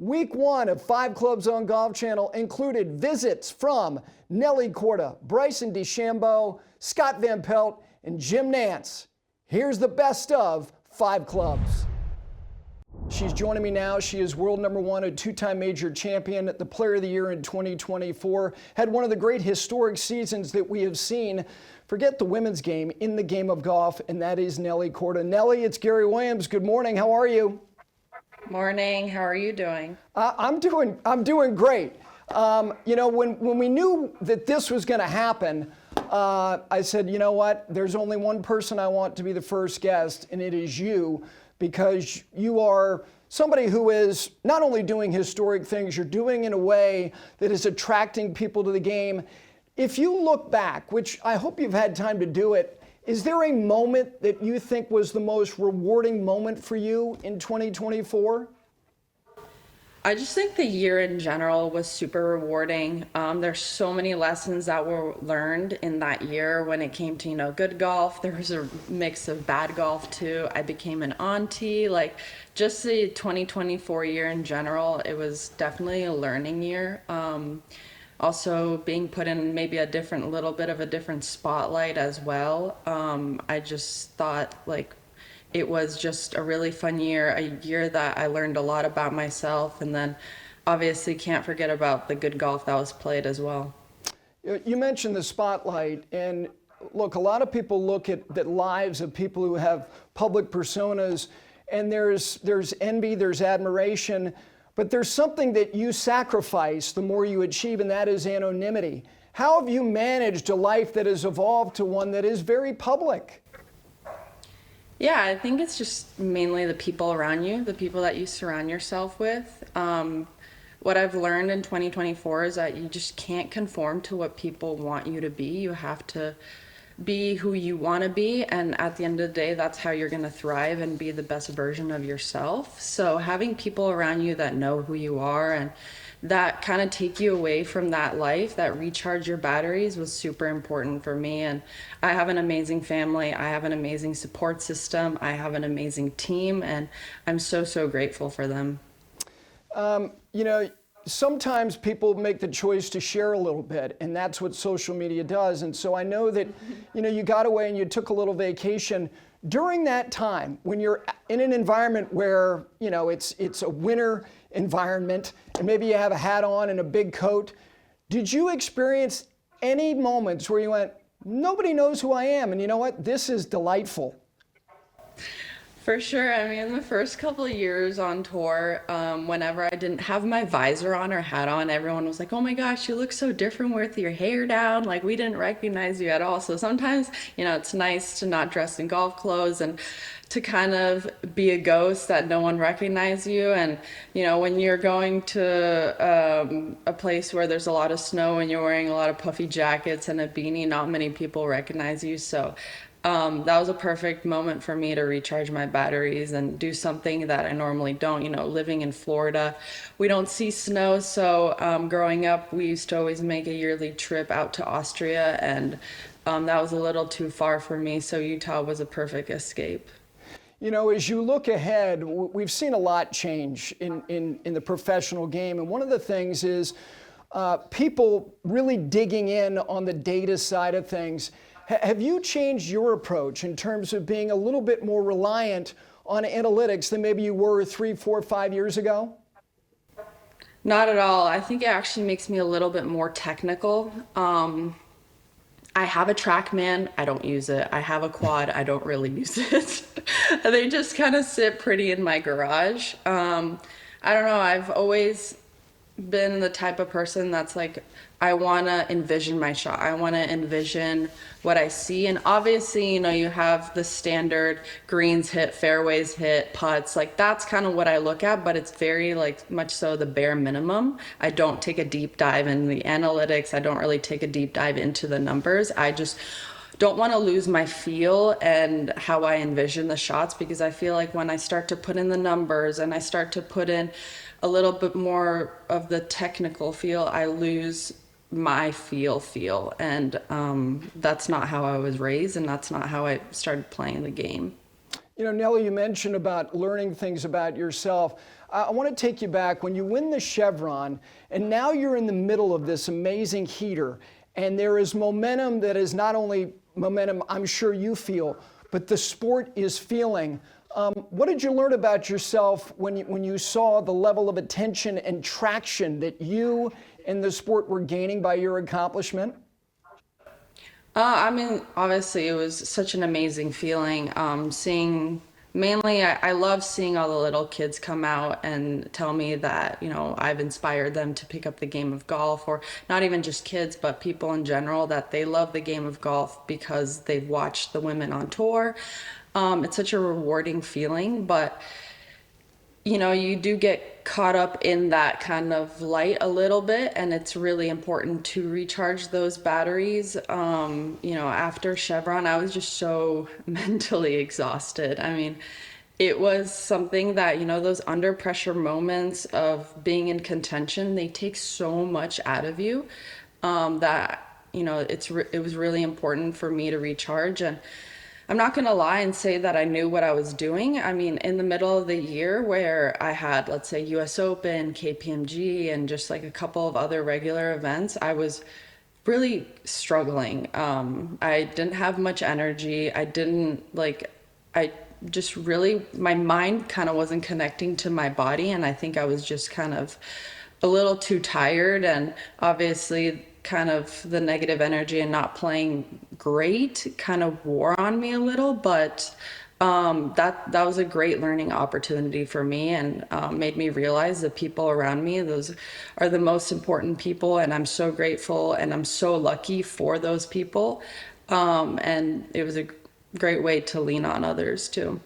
Week one of 5 Clubs on Golf Channel included visits from Nelly Korda, Bryson DeChambeau, Scott Van Pelt, and Jim Nantz. Here's the best of 5 Clubs. She's joining me now. She is world number 1, a 2-time major champion, the player of the year in 2024, had one of the great historic seasons that we have seen. Forget the women's game, in the game of golf, and that is Nelly Korda. Nelly, it's Gary Williams. Good morning. How are you? Morning. How are you doing? I'm doing great. You know, when we knew that this was going to happen, I said, you know what? There's only one person I want to be the first guest, and it is you, because you are somebody who is not only doing historic things, you're doing in a way that is attracting people to the game. If you look back, which I hope you've had time to do it, is there a moment that you think was the most rewarding moment for you in 2024? I just think the year in general was super rewarding. There's so many lessons that were learned in that year when it came to, good golf. There was a mix of bad golf too. I became an auntie. Just the 2024 year in general, it was definitely a learning year. Also being put in maybe a little bit of a different spotlight as well. I just thought it was just a really fun year, a year that I learned a lot about myself, and then obviously can't forget about the good golf that was played as well. You mentioned the spotlight, and look, a lot of people look at the lives of people who have public personas, and there's envy, there's admiration, but there's something that you sacrifice the more you achieve, and that is anonymity. How have you managed a life that has evolved to one that is very public? Yeah, I think it's just mainly the people around you, the people that you surround yourself with. What I've learned in 2024 is that you just can't conform to what people want you to be. You have to be who you want to be, and at the end of the day, that's how you're going to thrive and be the best version of yourself. So having people around you that know who you are and that kind of take you away from that life, that recharge your batteries, was super important for me. And I have an amazing family. I have an amazing support system. I have an amazing team, and I'm so grateful for them. Sometimes people make the choice to share a little bit, and that's what social media does. And so I know that, you got away and you took a little vacation. During that time, when you're in an environment where, it's a winter environment, and maybe you have a hat on and a big coat, did you experience any moments where you went, nobody knows who I am, and you know what, this is delightful? For sure. I mean, the first couple of years on tour, whenever I didn't have my visor on or hat on, everyone was like, oh my gosh, you look so different with your hair down. We didn't recognize you at all. So sometimes, it's nice to not dress in golf clothes and to kind of be a ghost that no one recognizes you. And, when you're going to a place where there's a lot of snow and you're wearing a lot of puffy jackets and a beanie, not many people recognize you. So that was a perfect moment for me to recharge my batteries and do something that I normally don't. Living in Florida, we don't see snow. So growing up, we used to always make a yearly trip out to Austria, and that was a little too far for me. So Utah was a perfect escape. As you look ahead, we've seen a lot change in the professional game. And one of the things is people really digging in on the data side of things. Have you changed your approach in terms of being a little bit more reliant on analytics than maybe you were 3, 4, 5 years ago? Not at all. I think it actually makes me a little bit more technical. I have a TrackMan, I don't use it. I have a quad, I don't really use it. They just kind of sit pretty in my garage. I don't know, I've always been the type of person that's I want to envision my shot. I want to envision what I see. And obviously, you have the standard greens hit, fairways hit, putts. That's kind of what I look at, but it's very much so the bare minimum. I don't take a deep dive in the analytics. I don't really take a deep dive into the numbers. I just don't want to lose my feel and how I envision the shots, because I feel like when I start to put in the numbers and I start to put in a little bit more of the technical feel, I lose my feel, and that's not how I was raised, and that's not how I started playing the game. You know, Nelly, you mentioned about learning things about yourself. I want to take you back when you win the Chevron, and now you're in the middle of this amazing heater, and there is momentum that is not only momentum I'm sure you feel, but the sport is feeling. What did you learn about yourself when you saw the level of attention and traction that you and the sport were gaining by your accomplishment? I mean, obviously, it was such an amazing feeling. Seeing mainly, I love seeing all the little kids come out and tell me that, you know, I've inspired them to pick up the game of golf, or not even just kids, but people in general, that they love the game of golf because they've watched the women on tour. It's such a rewarding feeling, but you know, you do get caught up in that kind of light a little bit, and it's really important to recharge those batteries. You know, after Chevron, I was just so mentally exhausted. I mean, it was something that, you know, those under pressure moments of being in contention, they take so much out of you, that, you know, it was really important for me to recharge. And I'm not going to lie and say that I knew what I was doing. I mean, in the middle of the year where I had, let's say, US Open, KPMG, and just like a couple of other regular events, I was really struggling. I didn't have much energy. I just really, my mind kind of wasn't connecting to my body. And I think I was just kind of a little too tired, and obviously kind of the negative energy and not playing great kind of wore on me a little, but that was a great learning opportunity for me, and made me realize the people around me, those are the most important people, and I'm so grateful and I'm so lucky for those people. And it was a great way to lean on others too.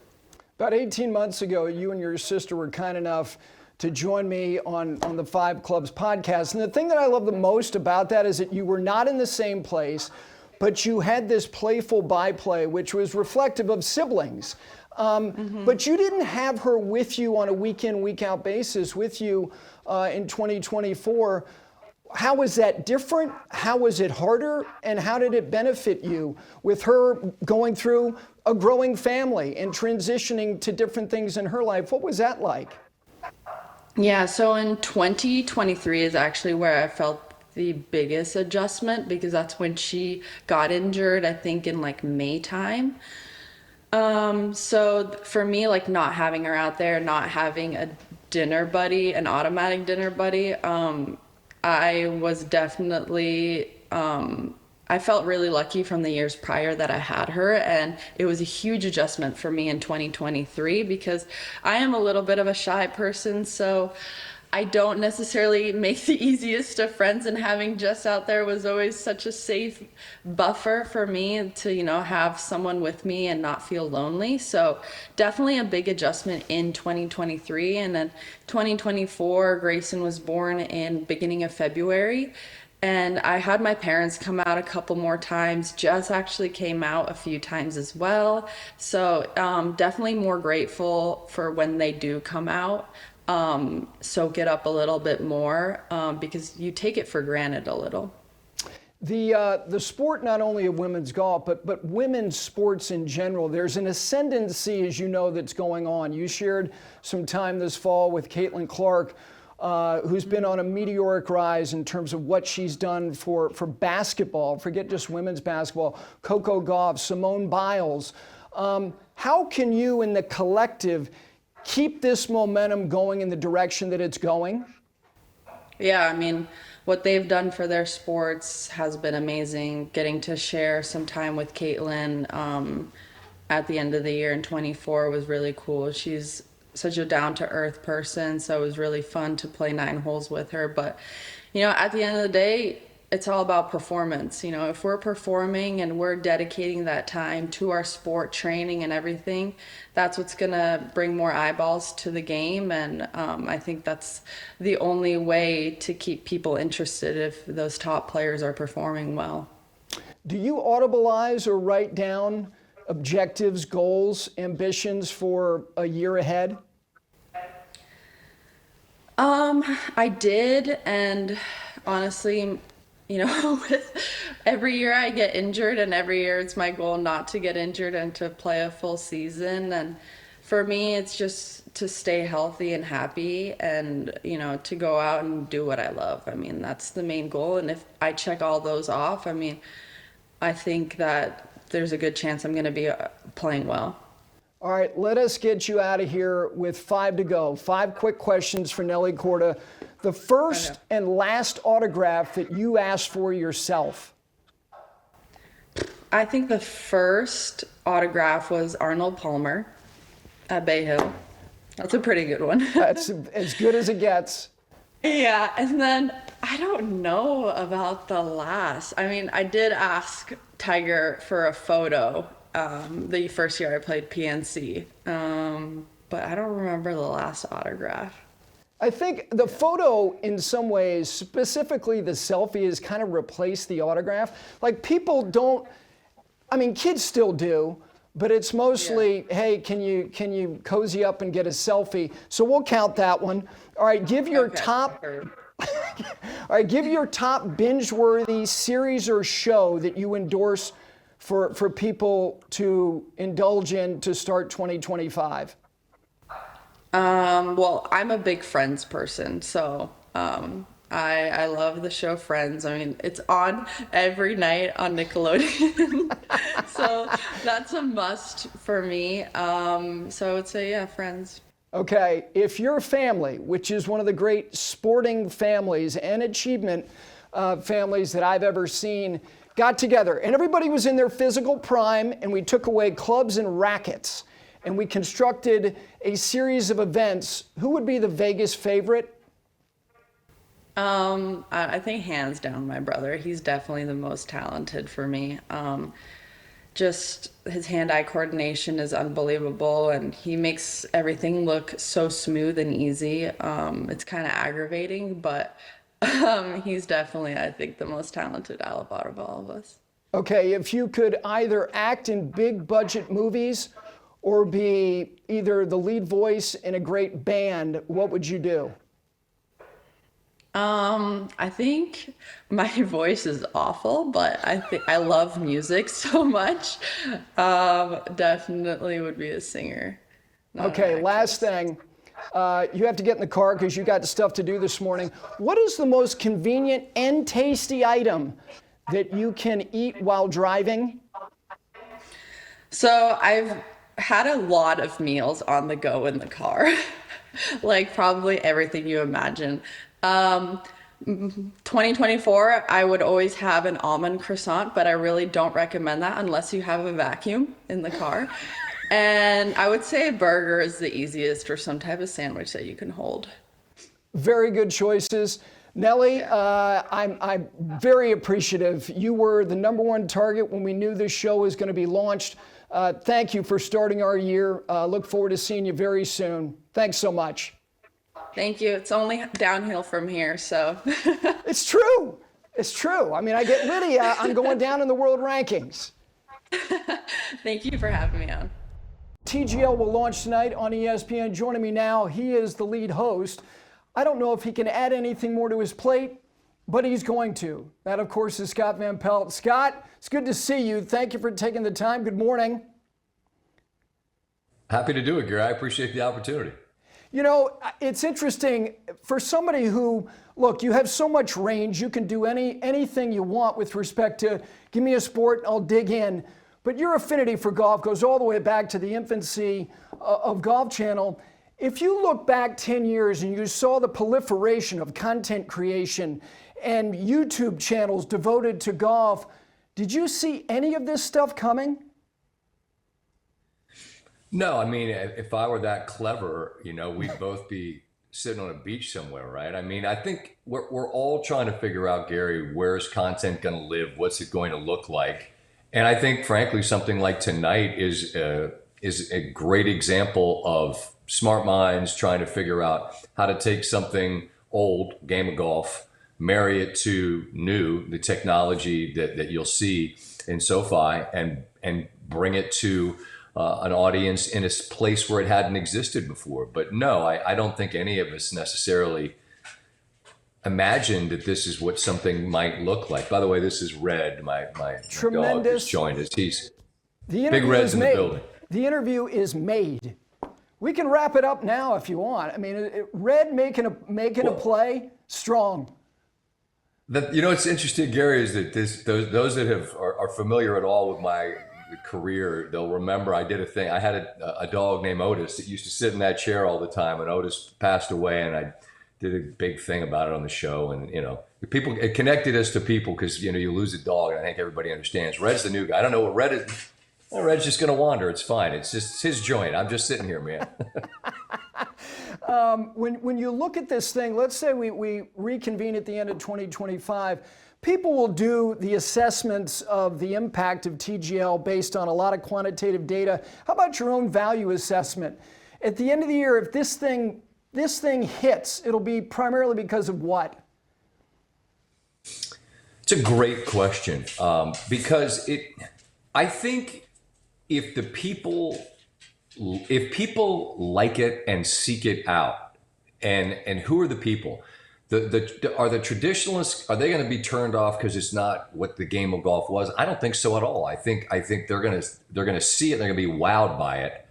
About 18 months ago, you and your sister were kind enough to join me on the Five Clubs podcast. And the thing that I love the most about that is that you were not in the same place, but you had this playful byplay, which was reflective of siblings. But you didn't have her with you on a week in, week out basis with you in 2024. How was that different? How was it harder? And how did it benefit you with her going through a growing family and transitioning to different things in her life? What was that like? Yeah, so in 2023 is actually where I felt the biggest adjustment, because that's when she got injured, I think in like May time. So for me, like not having her out there, not having a dinner buddy, an automatic dinner buddy, I was definitely, I felt really lucky from the years prior that I had her, and it was a huge adjustment for me in 2023 because I am a little bit of a shy person, so I don't necessarily make the easiest of friends, and having Jess out there was always such a safe buffer for me to, you know, have someone with me and not feel lonely. So definitely a big adjustment in 2023. And then 2024, Grayson was born in beginning of February. And I had my parents come out a couple more times. Jess actually came out a few times as well. So definitely more grateful for when they do come out. Soak it up a little bit more, because you take it for granted a little. The sport, not only of women's golf, but women's sports in general, there's an ascendancy, as you know, that's going on. You shared some time this fall with Caitlin Clark, who's been on a meteoric rise in terms of what she's done for basketball, forget just women's basketball, Coco Gauff, Simone Biles. How can you in the collective keep this momentum going in the direction that it's going? Yeah, I mean, what they've done for their sports has been amazing. Getting to share some time with Caitlin at the end of the year in 24 was really cool. She's such a down-to-earth person, so it was really fun to play 9 holes with her. But, you know, at the end of the day, it's all about performance. You know, if we're performing and we're dedicating that time to our sport, training and everything, that's what's gonna bring more eyeballs to the game. And I think that's the only way to keep people interested if those top players are performing well. Do you audibilize or write down objectives, goals, ambitions for a year ahead? I did, and honestly, with every year I get injured, and every year it's my goal not to get injured and to play a full season. And for me, it's just to stay healthy and happy and, to go out and do what I love. I mean, that's the main goal. And if I check all those off, I mean, I think that there's a good chance I'm going to be playing well. All right, let us get you out of here with 5 to go. 5 quick questions for Nelly Korda. The first and last autograph that you asked for yourself. I think the first autograph was Arnold Palmer at Bay Hill. That's a pretty good one. That's as good as it gets. Yeah, and then I don't know about the last. I mean, I did ask Tiger for a photo the first year I played PNC, but I don't remember the last autograph. I think the photo, in some ways, specifically the selfie, has kind of replaced the autograph. Like, people don't, I mean, kids still do, but it's mostly, hey, can you cozy up and get a selfie? So we'll count that one. All right, give your top. All right, give your top binge-worthy series or show that you endorse for people to indulge in to start 2025. Well, I'm a big Friends person, so I love the show Friends. I mean, it's on every night on Nickelodeon, so that's a must for me. So I would say, yeah, Friends. Okay, if your family, which is one of the great sporting families and achievement families that I've ever seen, got together and everybody was in their physical prime, and we took away clubs and rackets, and we constructed a series of events, who would be the Vegas favorite? I think hands down my brother. He's definitely the most talented for me. Just his hand-eye coordination is unbelievable, and he makes everything look so smooth and easy. It's kind of aggravating, but he's definitely, I think, the most talented out of all of us. Okay, if you could either act in big budget movies or be either the lead voice in a great band, what would you do? I think my voice is awful, but I think I love music so much. Definitely would be a singer. Okay, last thing. You have to get in the car because you got stuff to do this morning. What is the most convenient and tasty item that you can eat while driving? So I've had a lot of meals on the go in the car, like probably everything you imagine. 2024, I would always have an almond croissant, but I really don't recommend that unless you have a vacuum in the car. And I would say a burger is the easiest, or some type of sandwich that you can hold. Very good choices. Nelly, I'm very appreciative. You were the #1 target when we knew this show was going to be launched. Thank you for starting our year. Look forward to seeing you very soon. Thanks so much. Thank you. It's only downhill from here, so. It's true. It's true. I mean, I get Lydia, I'm going down in the world rankings. Thank you for having me on. TGL will launch tonight on ESPN. Joining me now, he is the lead host. I don't know if he can add anything more to his plate, but he's going to. That, of course, is Scott Van Pelt. Scott, it's good to see you. Thank you for taking the time. Good morning. Happy to do it, Gary. I appreciate the opportunity. You know, it's interesting for somebody who, look, you have so much range. You can do anything you want with respect to, give me a sport, I'll dig in. But your affinity for golf goes all the way back to the infancy of Golf Channel. If you look back 10 years and you saw the proliferation of content creation and YouTube channels devoted to golf, did you see any of this stuff coming? No, I mean, if I were that clever, we'd both be sitting on a beach somewhere, right? I mean, I think we're all trying to figure out, Gary, where's content going to live? What's it going to look like? And I think, frankly, something like tonight is a great example of smart minds trying to figure out how to take something old, game of golf, marry it to new, the technology that you'll see in SoFi, and bring it to an audience in a place where it hadn't existed before. But no, I don't think any of us necessarily imagine that this is what something might look like. By the way, this is Red, my dog who's joined us. He's Big Red's in the building. The interview is made. We can wrap it up now if you want. I mean, Red making a play, strong. What's interesting, Gary, is that those that are familiar at all with my career, they'll remember I did a thing. I had a dog named Otis that used to sit in that chair all the time, and Otis passed away, and I did a big thing about it on the show. And it connected us to people because you lose a dog, and I think everybody understands. Red's the new guy. I don't know what Red is. Well, Red's just going to wander. It's fine. It's his joint. I'm just sitting here, man. When you look at this thing, let's say we reconvene at the end of 2025, people will do the assessments of the impact of TGL based on a lot of quantitative data. How about your own value assessment? At the end of the year, if this thing hits, it'll be primarily because of what? It's a great question because I think if people like it and seek it out, and who are the people? Are the traditionalists, are they going to be turned off because it's not what the game of golf was? I don't think so at all. I think they're going to see it. They're going to be wowed by it.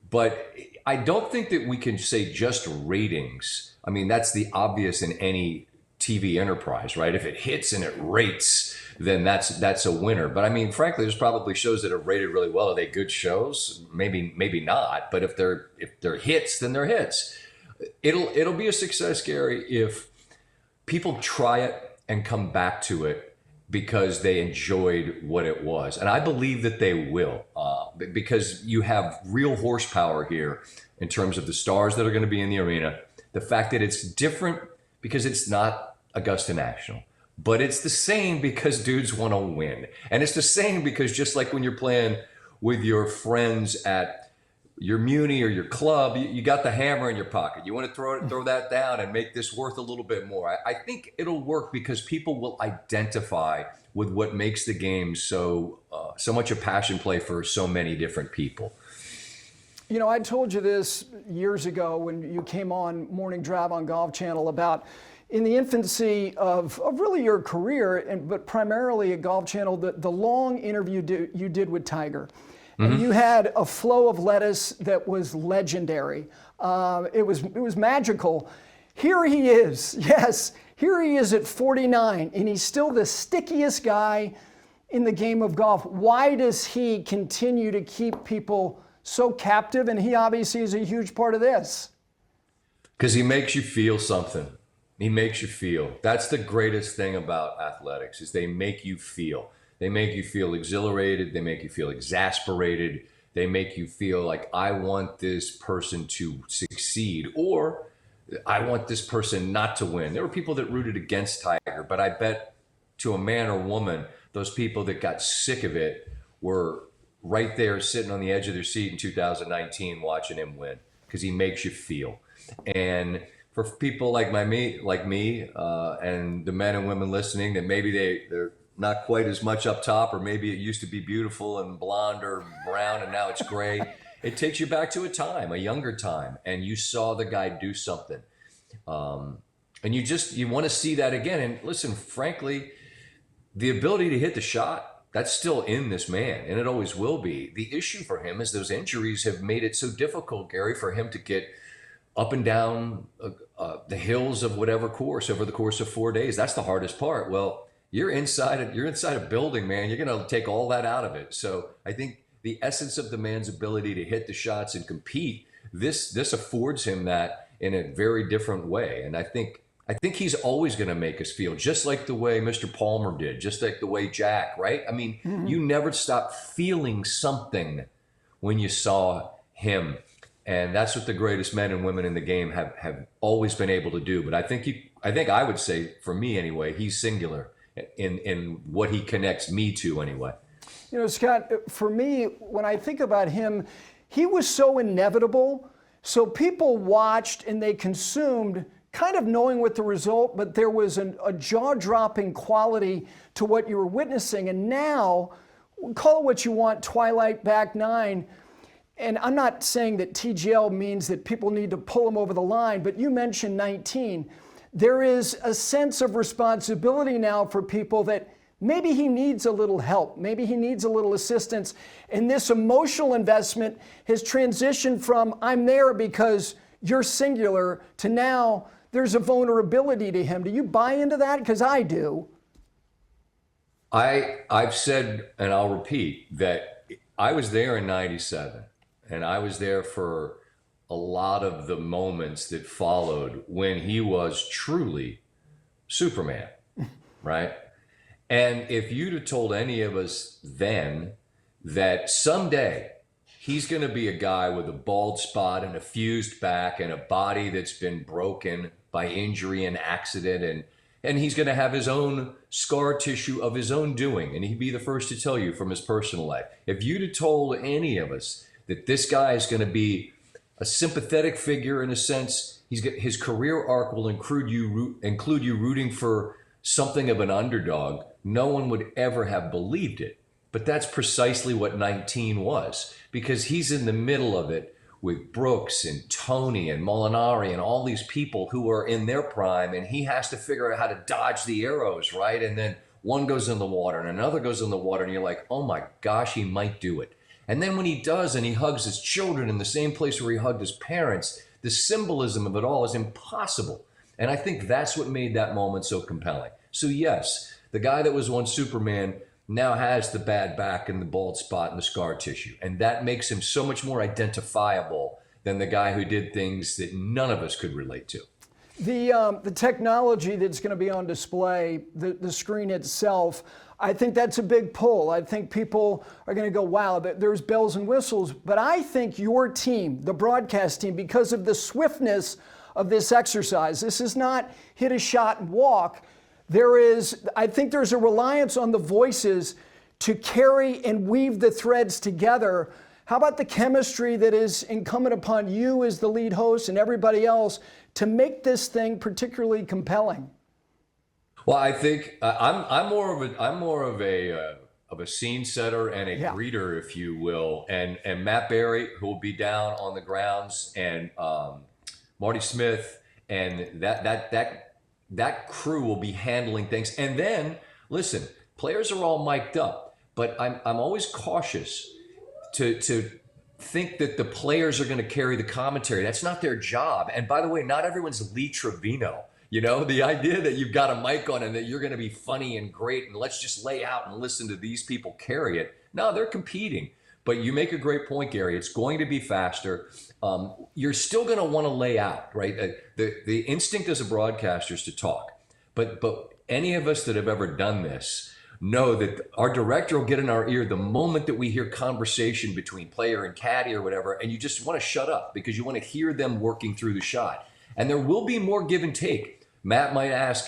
But I don't think that we can say just ratings. I mean, that's the obvious in any TV enterprise, right? If it hits and it rates, then that's a winner. But I mean, frankly, there's probably shows that are rated really well. Are they good shows? Maybe not. But if they're hits, then they're hits. It'll be a success, Gary, if people try it and come back to it because they enjoyed what it was. And I believe that they will, because you have real horsepower here in terms of the stars that are going to be in the arena. The fact that it's different because it's not Augusta National, but it's the same because dudes want to win. And it's the same because just like when you're playing with your friends at your muni or your club, you got the hammer in your pocket. You want to throw that down and make this worth a little bit more. I think it'll work because people will identify with what makes the game so much a passion play for so many different people. I told you this years ago when you came on Morning Drive on Golf Channel about in the infancy of really your career, but primarily at Golf Channel, the long interview you did with Tiger. And you had a flow of lettuce that was legendary. It was magical. Here he is. Yes, here he is at 49, and he's still the stickiest guy in the game of golf. Why does he continue to keep people so captive? And he obviously is a huge part of this. Because he makes you feel something. He makes you feel. That's the greatest thing about athletics, is they make you feel. They make you feel exhilarated. They make you feel exasperated. They make you feel like, I want this person to succeed, or I want this person not to win. There were people that rooted against Tiger, but I bet to a man or woman, those people that got sick of it were right there sitting on the edge of their seat in 2019 watching him win, because he makes you feel. And for people like me, and the men and women listening, that maybe they're not quite as much up top, or maybe it used to be beautiful and blonde or brown and now it's gray. It takes you back to a younger time, and you saw the guy do something. And you want to see that again. And listen, frankly, the ability to hit the shot, that's still in this man, and it always will be. The issue for him is those injuries have made it so difficult, Gary, for him to get up and down the hills of whatever course over the course of 4 days. That's the hardest part. Well, you're inside a building, man. You're going to take all that out of it. So I think the essence of the man's ability to hit the shots and compete, this affords him that in a very different way. And I think he's always going to make us feel just like the way Mr. Palmer did, just like the way Jack, right? I mean, you never stopped feeling something when you saw him. And that's what the greatest men and women in the game have always been able to do. But I think I would say, for me anyway, he's singular in what he connects me to anyway. Scott, for me, when I think about him, he was so inevitable. So people watched and they consumed, kind of knowing what the result, but there was a jaw-dropping quality to what you were witnessing. And now, call it what you want, Twilight back nine. And I'm not saying that TGL means that people need to pull him over the line, but you mentioned 19. there is a sense of responsibility now for people that maybe he needs a little help, maybe he needs a little assistance. And this emotional investment has transitioned from I'm there because you're singular to now there's a vulnerability to him. Do you buy into that? Because I do. I've said, and I'll repeat, that I was there in 97, and I was there for a lot of the moments that followed when he was truly Superman, right? And if you'd have told any of us then that someday he's going to be a guy with a bald spot and a fused back and a body that's been broken by injury and accident, and he's going to have his own scar tissue of his own doing, and he'd be the first to tell you from his personal life. If you'd have told any of us that this guy is going to be a sympathetic figure in a sense, his career arc will include you rooting for something of an underdog, no one would ever have believed it. But that's precisely what 19 was, because he's in the middle of it with Brooks and Tony and Molinari and all these people who are in their prime, and he has to figure out how to dodge the arrows, right? And then one goes in the water and another goes in the water, and you're like, oh my gosh, he might do it. And then when he does, and he hugs his children in the same place where he hugged his parents, the symbolism of it all is impossible. And I think that's what made that moment so compelling. So yes, the guy that was once Superman now has the bad back and the bald spot and the scar tissue. And that makes him so much more identifiable than the guy who did things that none of us could relate to. The technology that's going to be on display, the screen itself, I think that's a big pull. I think people are going to go, wow, there's bells and whistles. But I think your team, the broadcast team, because of the swiftness of this exercise, this is not hit a shot and walk. I think there's a reliance on the voices to carry and weave the threads together. How about the chemistry that is incumbent upon you as the lead host and everybody else to make this thing particularly compelling? Well, I think I'm more of a scene setter and a greeter, if you will. And Matt Berry, who will be down on the grounds, and Marty Smith, and that crew will be handling things. And then, listen, players are all mic'd up, but I'm always cautious to think that the players are going to carry the commentary. That's not their job. And by the way, not everyone's Lee Trevino. You know, the idea that you've got a mic on and that you're going to be funny and great and let's just lay out and listen to these people carry it. No, they're competing. But you make a great point, Gary. It's going to be faster. You're still going to want to lay out, right? The instinct as a broadcaster is to talk. But any of us that have ever done this know that our director will get in our ear the moment that we hear conversation between player and caddy or whatever, and you just want to shut up because you want to hear them working through the shot. And there will be more give and take. Matt might ask,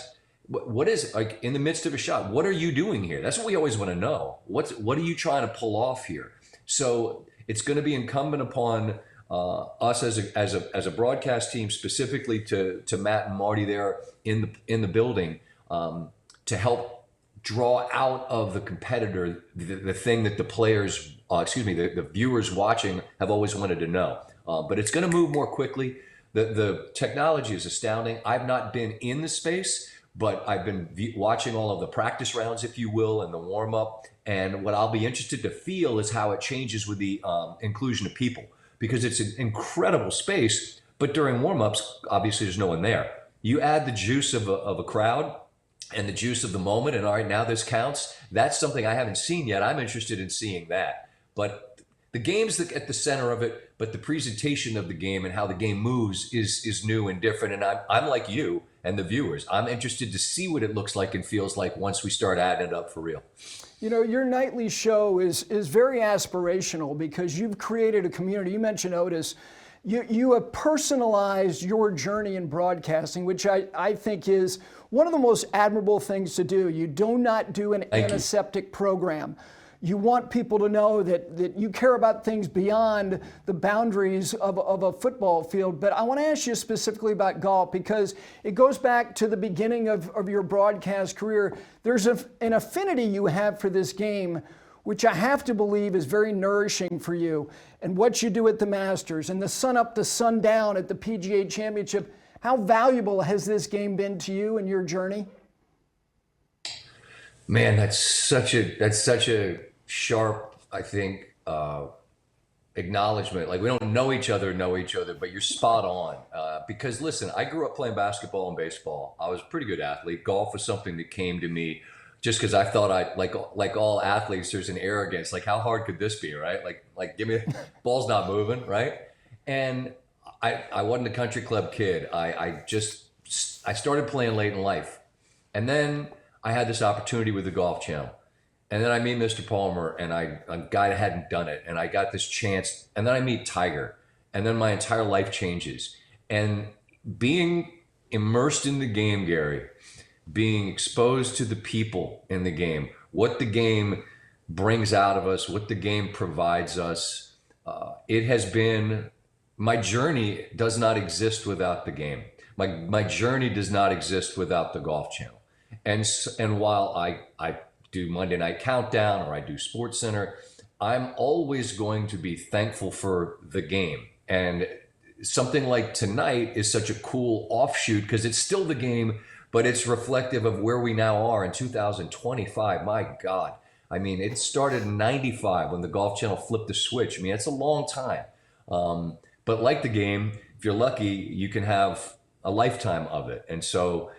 what is, like, in the midst of a shot, what are you doing here? That's what we always want to know. What are you trying to pull off here? So it's going to be incumbent upon us as a broadcast team, specifically to Matt and Marty there in the building, to help draw out of the competitor the thing that the players, the viewers watching have always wanted to know. But it's going to move more quickly. The technology is astounding. I've not been in the space, but I've been watching all of the practice rounds, if you will, and the warm up. And what I'll be interested to feel is how it changes with the inclusion of people, because it's an incredible space. But during warm ups, obviously there's no one there. You add the juice of a crowd and the juice of the moment, and all right, now this counts. That's something I haven't seen yet. I'm interested in seeing that. But the game's at the center of it, but the presentation of the game and how the game moves is new and different. And I'm like you and the viewers. I'm interested to see what it looks like and feels like once we start adding it up for real. You know, your nightly show is very aspirational because you've created a community. You mentioned Otis. You have personalized your journey in broadcasting, which I think is one of the most admirable things to do. You do not do an antiseptic program. You want people to know that you care about things beyond the boundaries of a football field. But I want to ask you specifically about golf because it goes back to the beginning of your broadcast career. There's an affinity you have for this game, which I have to believe is very nourishing for you. And what you do at the Masters and the sun up, the sun down at the PGA Championship. How valuable has this game been to you in your journey? Man, that's such a sharp, I think, acknowledgement. Like, we don't know each other, but you're spot on. Because listen, I grew up playing basketball and baseball. I was a pretty good athlete. Golf was something that came to me just because I thought like all athletes, there's an arrogance. Like, how hard could this be, right? Like give me ball's not moving, right? And I wasn't a country club kid. I started playing late in life, and then I had this opportunity with the Golf Channel. And then I meet Mr. Palmer, and a guy that hadn't done it, and I got this chance. And then I meet Tiger, and then my entire life changes. And being immersed in the game, Gary, being exposed to the people in the game, what the game brings out of us, what the game provides us, it has been, my journey does not exist without the game. My journey does not exist without the Golf Channel. And while I do Monday Night Countdown or I do Sports Center, I'm always going to be thankful for the game. And something like tonight is such a cool offshoot because it's still the game, but it's reflective of where we now are in 2025. My God. I mean, it started in 95 when the Golf Channel flipped the switch. I mean, it's a long time. But like the game, if you're lucky, you can have a lifetime of it. And so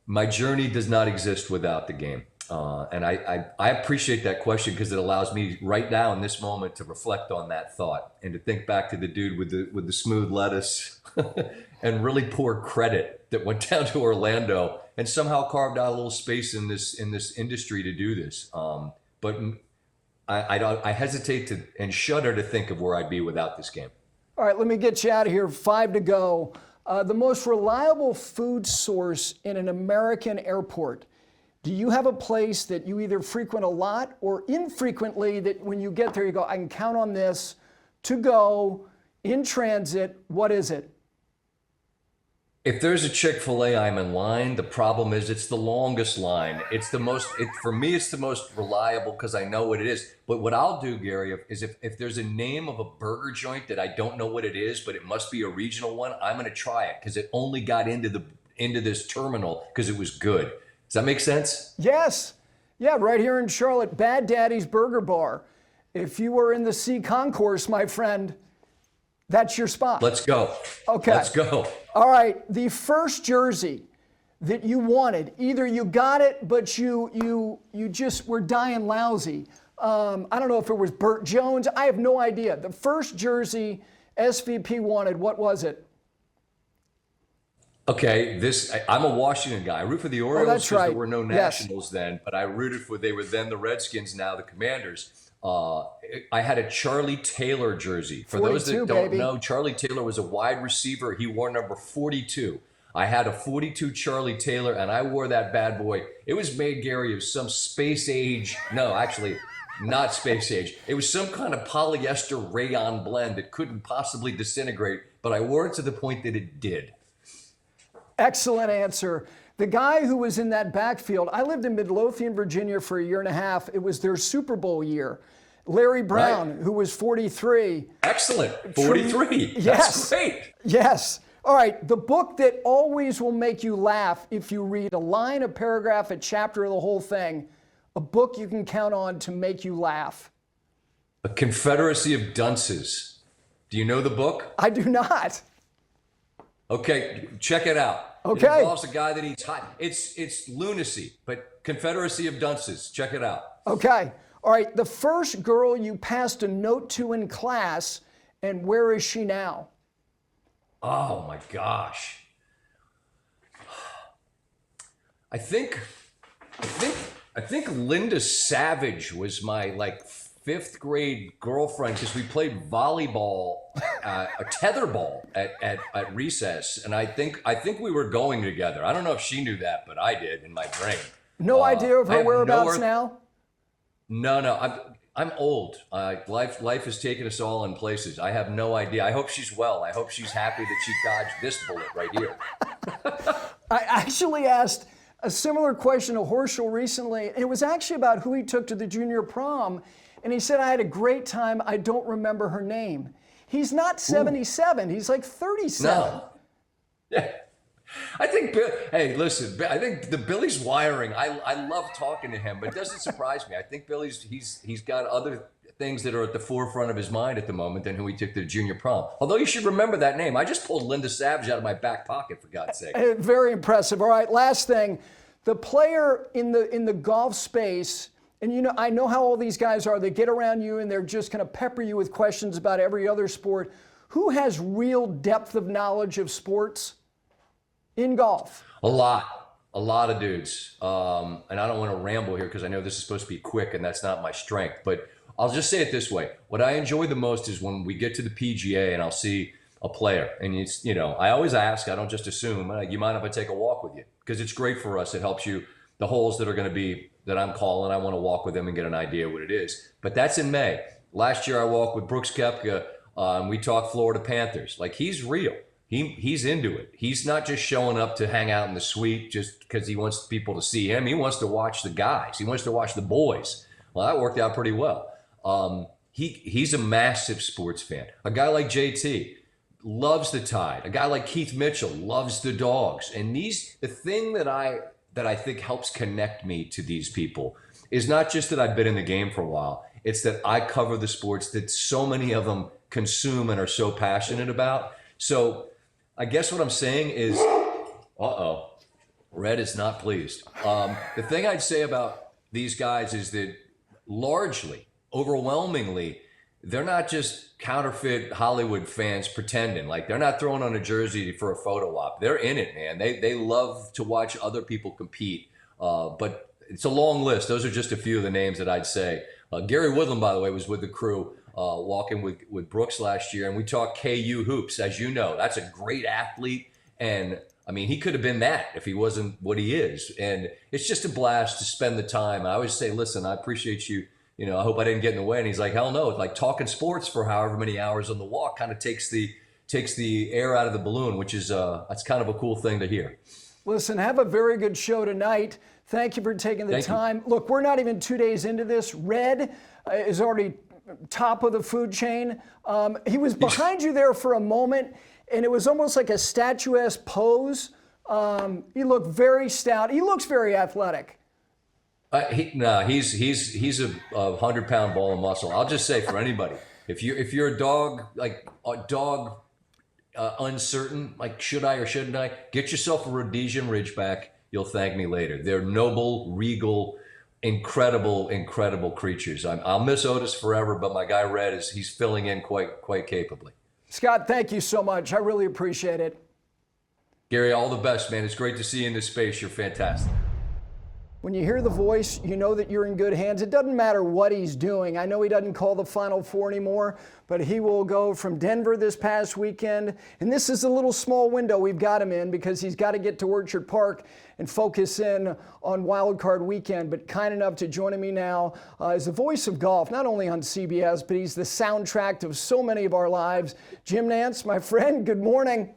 my journey does not exist without the game. And I appreciate that question because it allows me right now in this moment to reflect on that thought and to think back to the dude with the smooth lettuce and really poor credit that went down to Orlando and somehow carved out a little space in this industry to do this. But I hesitate to and shudder to think of where I'd be without this game. All right, let me get you out of here. 5 to go. The most reliable food source in an American airport. Do you have a place that you either frequent a lot or infrequently that when you get there you go, I can count on this to go in transit? What is it? If there's a Chick-fil-A, I'm in line. The problem is it's the longest line. For me, it's the most reliable because I know what it is. But what I'll do, Gary, is if there's a name of a burger joint that I don't know what it is, but it must be a regional one, I'm going to try it because it only got into this terminal because it was good. Does that make sense? Yes. Yeah, right here in Charlotte, Bad Daddy's Burger Bar. If you were in the C concourse, my friend, that's your spot. Let's go. Okay. Let's go. All right. The first jersey that you wanted, either you got it, but you just were dying lousy. I don't know if it was Burt Jones. I have no idea. The first jersey SVP wanted, what was it? Okay, I'm a Washington guy. I root for the Orioles because right. there were no Nationals then, but I rooted for, they were then the Redskins, now the Commanders. I had a Charlie Taylor jersey. For those that don't know, Charlie Taylor was a wide receiver. He wore number 42. I had a 42 Charlie Taylor, and I wore that bad boy. It was made, Gary, of some space age. No, actually, not space age. It was some kind of polyester rayon blend that couldn't possibly disintegrate, but I wore it to the point that it did. Excellent answer. The guy who was in that backfield, I lived in Midlothian, Virginia for a year and a half. It was their Super Bowl year. Larry Brown, who was 43. Excellent. 43. Yes. That's great. Yes. All right. The book that always will make you laugh if you read a line, a paragraph, a chapter, of the whole thing. A book you can count on to make you laugh. A Confederacy of Dunces. Do you know the book? I do not. Okay, check it out. Okay. It involves a guy that eats hot. It's lunacy, but Confederacy of Dunces. Check it out. Okay. All right. The first girl you passed a note to in class, and where is she now? Oh my gosh. I think Linda Savage was my fifth grade girlfriend because we played volleyball, a tetherball at recess, and I think we were going together. I don't know if she knew that, but I did in my brain. No idea of her whereabouts now? No. I'm old. Life has taken us all in places. I have no idea. I hope she's well. I hope she's happy that she dodged this bullet right here. I actually asked a similar question to Horschel recently, and it was actually about who he took to the junior prom. And he said, I had a great time. I don't remember her name. He's not 77. Ooh. He's like 37. Yeah. I think, hey, listen, I think the Billy's wiring, I love talking to him, but it doesn't surprise me. I think Billy's, he's got other things that are at the forefront of his mind at the moment than who he took to the junior prom. Although you should remember that name. I just pulled Linda Savage out of my back pocket, for God's sake. Very impressive. All right, last thing. The player in the golf space, and you know, I know how all these guys are. They get around you and they're just going to pepper you with questions about every other sport. Who has real depth of knowledge of sports in golf? A lot of dudes. And I don't want to ramble here because I know this is supposed to be quick and that's not my strength. But I'll just say it this way. What I enjoy the most is when we get to the PGA and I'll see a player. And it's, you know, I always ask, I don't just assume, you mind if I take a walk with you? Because it's great for us. It helps you, the holes that are going to be, that I'm calling, I want to walk with them and get an idea what it is. But that's in May. Last year I walked with Brooks Koepka. We talked Florida Panthers. Like, he's real. He's into it. He's not just showing up to hang out in the suite just because he wants people to see him. He wants to watch the guys. He wants to watch the boys. Well, that worked out pretty well. He's a massive sports fan. A guy like JT loves the Tide. A guy like Keith Mitchell loves the Dogs. And the thing that I think helps connect me to these people is not just that I've been in the game for a while. It's that I cover the sports that so many of them consume and are so passionate about. So I guess what I'm saying is, Red is not pleased. The thing I'd say about these guys is that largely, overwhelmingly, they're not just counterfeit Hollywood fans pretending. Like, they're not throwing on a jersey for a photo op. They're in it, man. They love to watch other people compete. But it's a long list. Those are just a few of the names that I'd say. Gary Woodland, by the way, was with the crew walking with Brooks last year, and we talked KU hoops. As you know, that's a great athlete, and I mean, he could have been that if he wasn't what he is. And it's just a blast to spend the time. I always say, listen, I appreciate you. You know, I hope I didn't get in the way. And he's like, hell no. It's like talking sports for however many hours on the walk kind of takes the air out of the balloon, which is that's kind of a cool thing to hear. Listen, have a very good show tonight. Thank you for taking the time. Look, we're not even 2 days into this. Red is already top of the food chain. He was behind you there for a moment, and it was almost like a statuesque pose. He looked very stout. He looks very athletic. He's a 100-pound ball of muscle. I'll just say for anybody, if you're a dog uncertain, like should I or shouldn't I, get yourself a Rhodesian Ridgeback. You'll thank me later. They're noble, regal, incredible creatures. I'll miss Otis forever, but my guy Red he's filling in quite capably. Scott, thank you so much. I really appreciate it. Gary, all the best, man. It's great to see you in this space. You're fantastic. When you hear the voice, you know that you're in good hands. It doesn't matter what he's doing. I know he doesn't call the Final Four anymore, but he will go from Denver this past weekend. And this is a little small window we've got him in because he's got to get to Orchard Park and focus in on Wild Card Weekend. But kind enough to join me now is the voice of golf, not only on CBS, but he's the soundtrack of so many of our lives. Jim Nantz, my friend, good morning.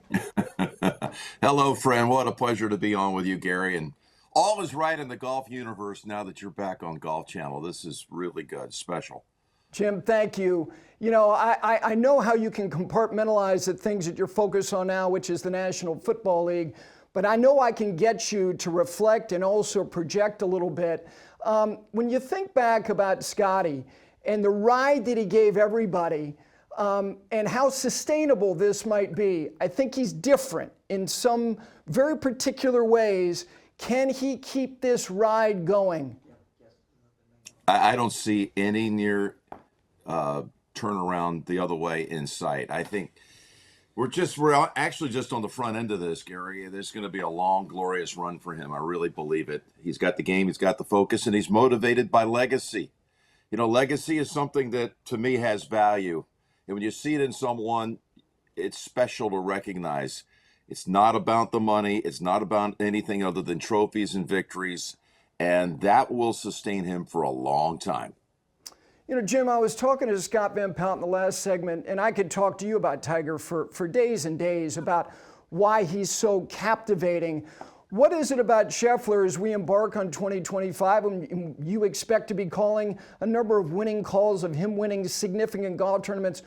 Hello, friend. What a pleasure to be on with you, Gary. And all is right in the golf universe now that you're back on Golf Channel. This is really good, special. Jim, thank you. You know, I know how you can compartmentalize the things that you're focused on now, which is the National Football League, but I know I can get you to reflect and also project a little bit. When you think back about Scottie and the ride that he gave everybody, and how sustainable this might be, I think he's different in some very particular ways. Can he keep this ride going? I don't see any near turnaround the other way in sight. I think we're actually just on the front end of this, Gary. There's going to be a long, glorious run for him. I really believe it. He's got the game, he's got the focus, and he's motivated by legacy. You know, legacy is something that, to me, has value. And when you see it in someone, it's special to recognize. It's not about the money. It's not about anything other than trophies and victories. And that will sustain him for a long time. You know, Jim, I was talking to Scott Van Pelt in the last segment, and I could talk to you about Tiger for days and days about why he's so captivating. What is it about Scheffler as we embark on 2025 and you expect to be calling a number of winning calls of him winning significant golf tournaments?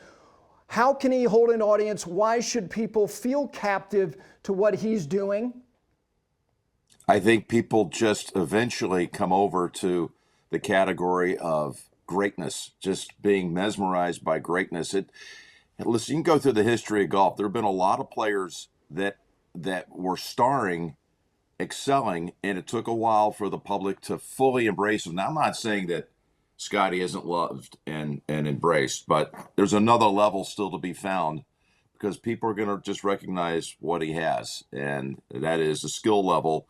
How can he hold an audience? Why should people feel captive to what he's doing? I think people just eventually come over to the category of greatness, just being mesmerized by greatness. Listen, you can go through the history of golf. There have been a lot of players that were starring, excelling, and it took a while for the public to fully embrace them. Now, I'm not saying that Scottie isn't loved and embraced, but there's another level still to be found, because people are going to just recognize what he has, and that is a skill level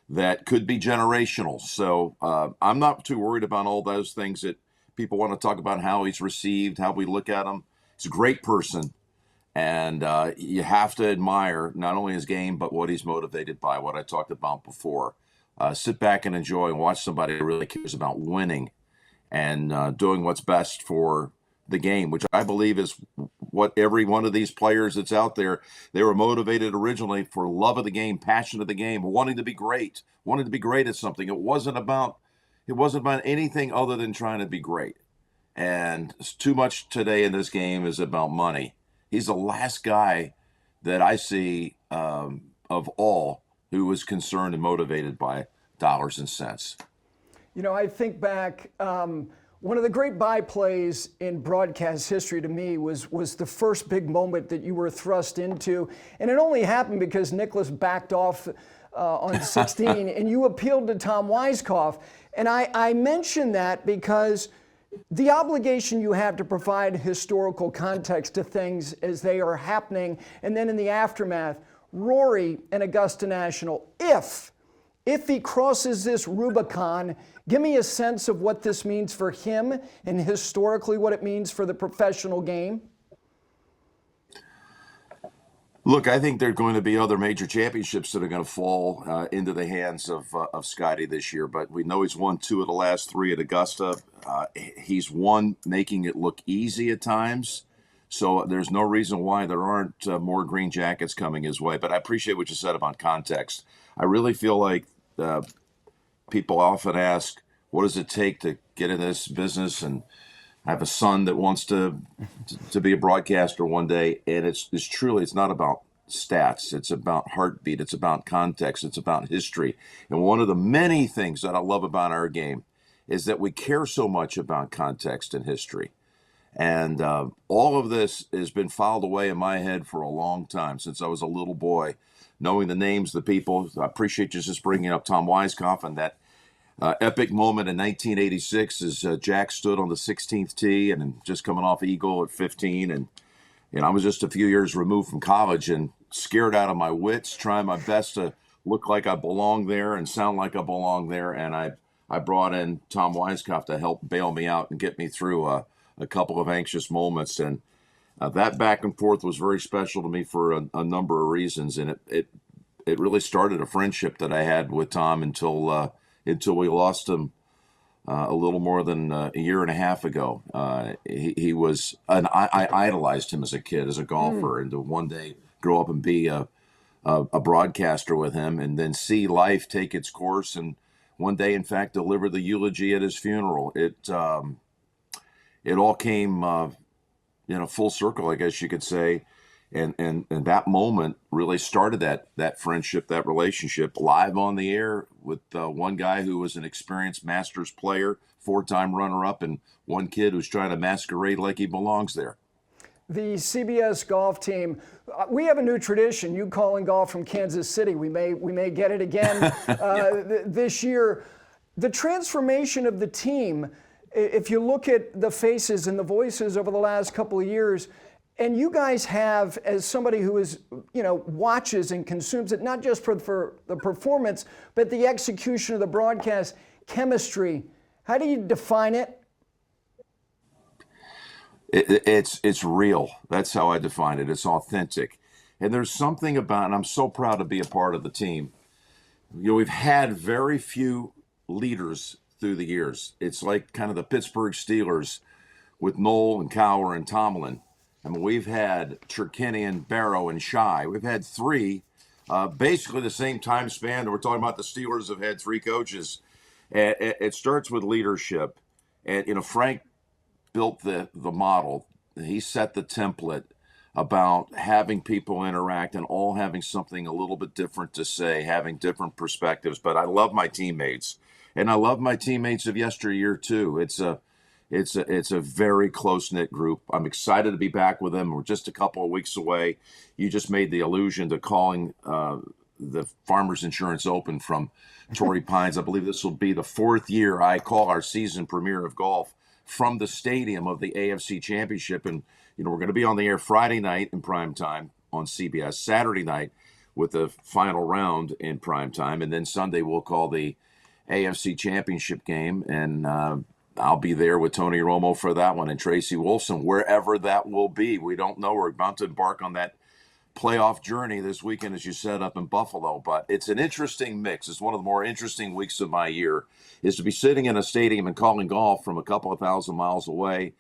that could be generational. So I'm not too worried about all those things that people want to talk about, how he's received, how we look at him. He's a great person, and you have to admire not only his game, but what he's motivated by, what I talked about before. Sit back and enjoy and watch somebody who really cares about winning and doing what's best for the game, which I believe is what every one of these players that's out there, they were motivated originally for love of the game, passion of the game, wanting to be great at something. It wasn't about anything other than trying to be great. And too much today in this game is about money. He's the last guy that I see of all who was concerned and motivated by dollars and cents. You know, I think back, one of the great byplays in broadcast history to me was the first big moment that you were thrust into. And it only happened because Nicklaus backed off on 16 and you appealed to Tom Weiskopf. And I mention that because the obligation you have to provide historical context to things as they are happening, and then in the aftermath, Rory and Augusta National, if he crosses this Rubicon, give me a sense of what this means for him and historically what it means for the professional game. Look, I think there are going to be other major championships that are going to fall into the hands of Scottie this year, but we know he's won 2 of the last 3 at Augusta. He's won making it look easy at times, so there's no reason why there aren't more green jackets coming his way. But I appreciate what you said about context. I really feel like people often ask, what does it take to get in this business? And I have a son that wants to be a broadcaster one day, and it's not about stats. It's about heartbeat. It's about context. It's about history. And one of the many things that I love about our game is that we care so much about context and history. And all of this has been filed away in my head for a long time, since I was a little boy, knowing the names of the people. I appreciate you just bringing up Tom Weiskopf and that epic moment in 1986 as Jack stood on the 16th tee and just coming off eagle at 15. And I was just a few years removed from college and scared out of my wits, trying my best to look like I belong there and sound like I belong there. And I brought in Tom Weiskopf to help bail me out and get me through a couple of anxious moments. And that back and forth was very special to me for a number of reasons. And it really started a friendship that I had with Tom until we lost him a little more than a year and a half ago. He was, I idolized him as a kid, as a golfer, and to one day grow up and be a broadcaster with him, and then see life take its course, and one day, in fact, deliver the eulogy at his funeral. It all came, full circle, I guess you could say. And that moment really started that friendship, that relationship, live on the air with one guy who was an experienced Masters player, 4-time runner-up, and one kid who's trying to masquerade like he belongs there. The CBS golf team, we have a new tradition. You calling golf from Kansas City. We may get it again this year. The transformation of the team, if you look at the faces and the voices over the last couple of years, and you guys have, as somebody who is, watches and consumes it, not just for the performance, but the execution of the broadcast, chemistry. How do you define it? It's real. That's how I define it. It's authentic. And there's something about, and I'm so proud to be a part of the team. We've had very few leaders through the years. It's like kind of the Pittsburgh Steelers with Noel and Cowher and Tomlin. I mean, we've had Cherkinian, Barrow, and Shai. We've had 3, basically the same time span. We're talking about the Steelers have had 3 coaches. And it starts with leadership. And, Frank built the model. he set the template about having people interact and all having something a little bit different to say, having different perspectives. But I love my teammates, and I love my teammates of yesteryear too. It's a very close knit group. I'm excited to be back with them. We're just a couple of weeks away. You just made the allusion to calling the Farmers Insurance Open from Torrey Pines. I believe this will be the fourth year I call our season premiere of golf from the stadium of the AFC Championship. And, we're going to be on the air Friday night in prime time on CBS, Saturday night with the final round in prime time. And then Sunday we'll call the AFC Championship game. And I'll be there with Tony Romo for that one and Tracy Wolfson, wherever that will be. We don't know. We're about to embark on that playoff journey this weekend, as you said, up in Buffalo. But it's an interesting mix. It's one of the more interesting weeks of my year, is to be sitting in a stadium and calling golf from a couple of thousand miles away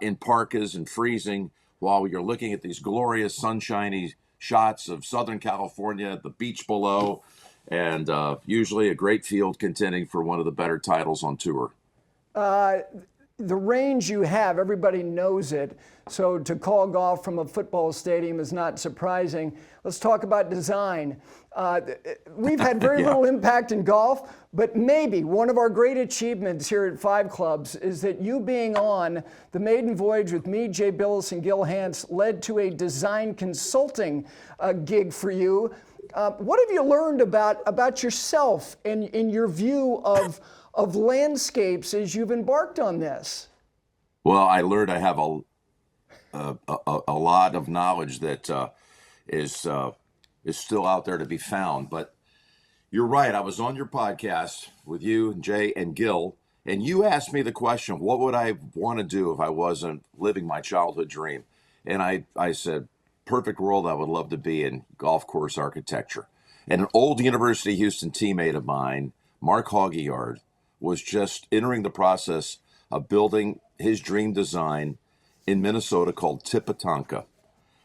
in parkas and freezing while you're looking at these glorious sunshiny shots of Southern California, the beach below, and usually a great field contending for one of the better titles on tour. The range you have, everybody knows it. So to call golf from a football stadium is not surprising. Let's talk about design. We've had very little impact in golf, but maybe one of our great achievements here at Five Clubs is that you being on the maiden voyage with me, Jay Billis, and Gil Hance led to a design consulting gig for you. What have you learned about yourself and in your view of landscapes as you've embarked on this? Well, I learned I have a lot of knowledge that is still out there to be found. But you're right. I was on your podcast with you and Jay and Gil, and you asked me the question, what would I want to do if I wasn't living my childhood dream? And I said, perfect world, I would love to be in golf course architecture. And an old University of Houston teammate of mine, Mark Hoggeyard, was just entering the process of building his dream design in Minnesota called Tipatonka.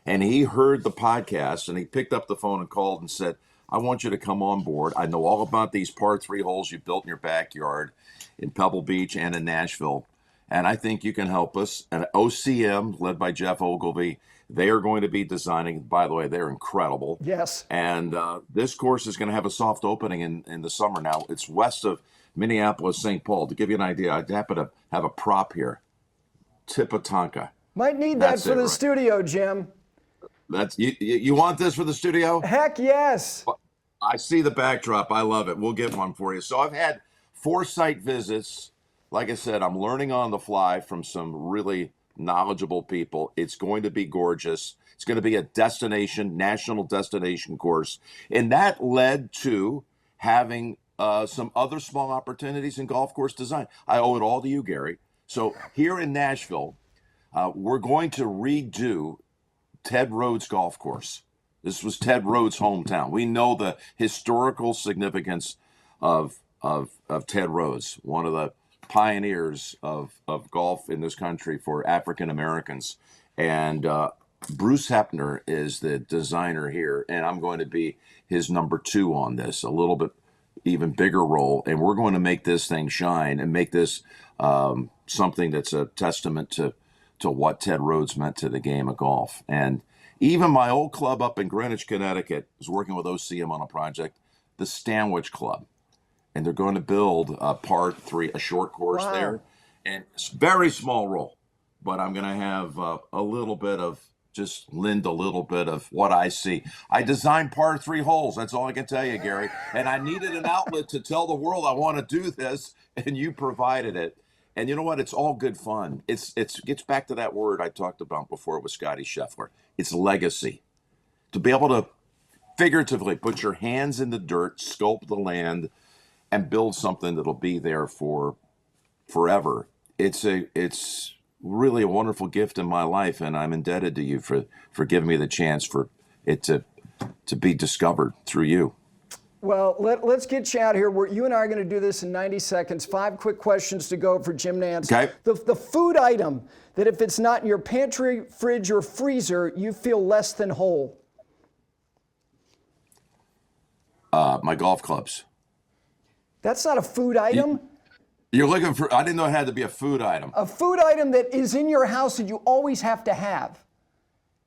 And he heard the podcast and he picked up the phone and called and said, I want you to come on board. I know all about these par 3 holes you built in your backyard in Pebble Beach and in Nashville. And I think you can help us. And OCM, led by Jeff Ogilvy, they are going to be designing. By the way, they're incredible. Yes. And this course is going to have a soft opening in the summer now. It's west of Minneapolis, St. Paul. To give you an idea, I happen to have a prop here. Tipatonka. Might need that for the studio, Jim. That's you want this for the studio? Heck yes. I see the backdrop. I love it. We'll get one for you. So I've had 4 site visits. Like I said, I'm learning on the fly from some really knowledgeable people. It's going to be gorgeous. It's going to be a destination, national destination course. And that led to having some other small opportunities in golf course design. I owe it all to you, Gary. So here in Nashville, we're going to redo Ted Rhodes Golf Course. This was Ted Rhodes' hometown. We know the historical significance of Ted Rhodes, one of the pioneers of golf in this country for African Americans. And Bruce Hepner is the designer here, and I'm going to be his number 2 on this, a little bit even bigger role. And we're going to make this thing shine and make this something that's a testament to what Ted Rhodes meant to the game of golf. And even my old club up in Greenwich, Connecticut, is working with OCM on a project, the Stanwich Club. And they're going to build a par 3, a short course there. And it's very small roll, but I'm going to have a little bit of, just lend a little bit of what I see. I designed par 3 holes. That's all I can tell you, Gary. And I needed an outlet to tell the world I want to do this, and you provided it. And you know what? It's all good fun. It gets back to that word I talked about before with Scottie Scheffler. It's legacy. To be able to figuratively put your hands in the dirt, sculpt the land, and build something that'll be there for forever. It's really a wonderful gift in my life, and I'm indebted to you for giving me the chance for it to be discovered through you. Well, let's get you out here. You and I are going to do this in 90 seconds. 5 quick questions to go for Jim Nantz. Okay. The food item that if it's not in your pantry, fridge, or freezer, you feel less than whole. My golf clubs. That's not a food item? You're looking for, I didn't know it had to be a food item. A food item that is in your house that you always have to have.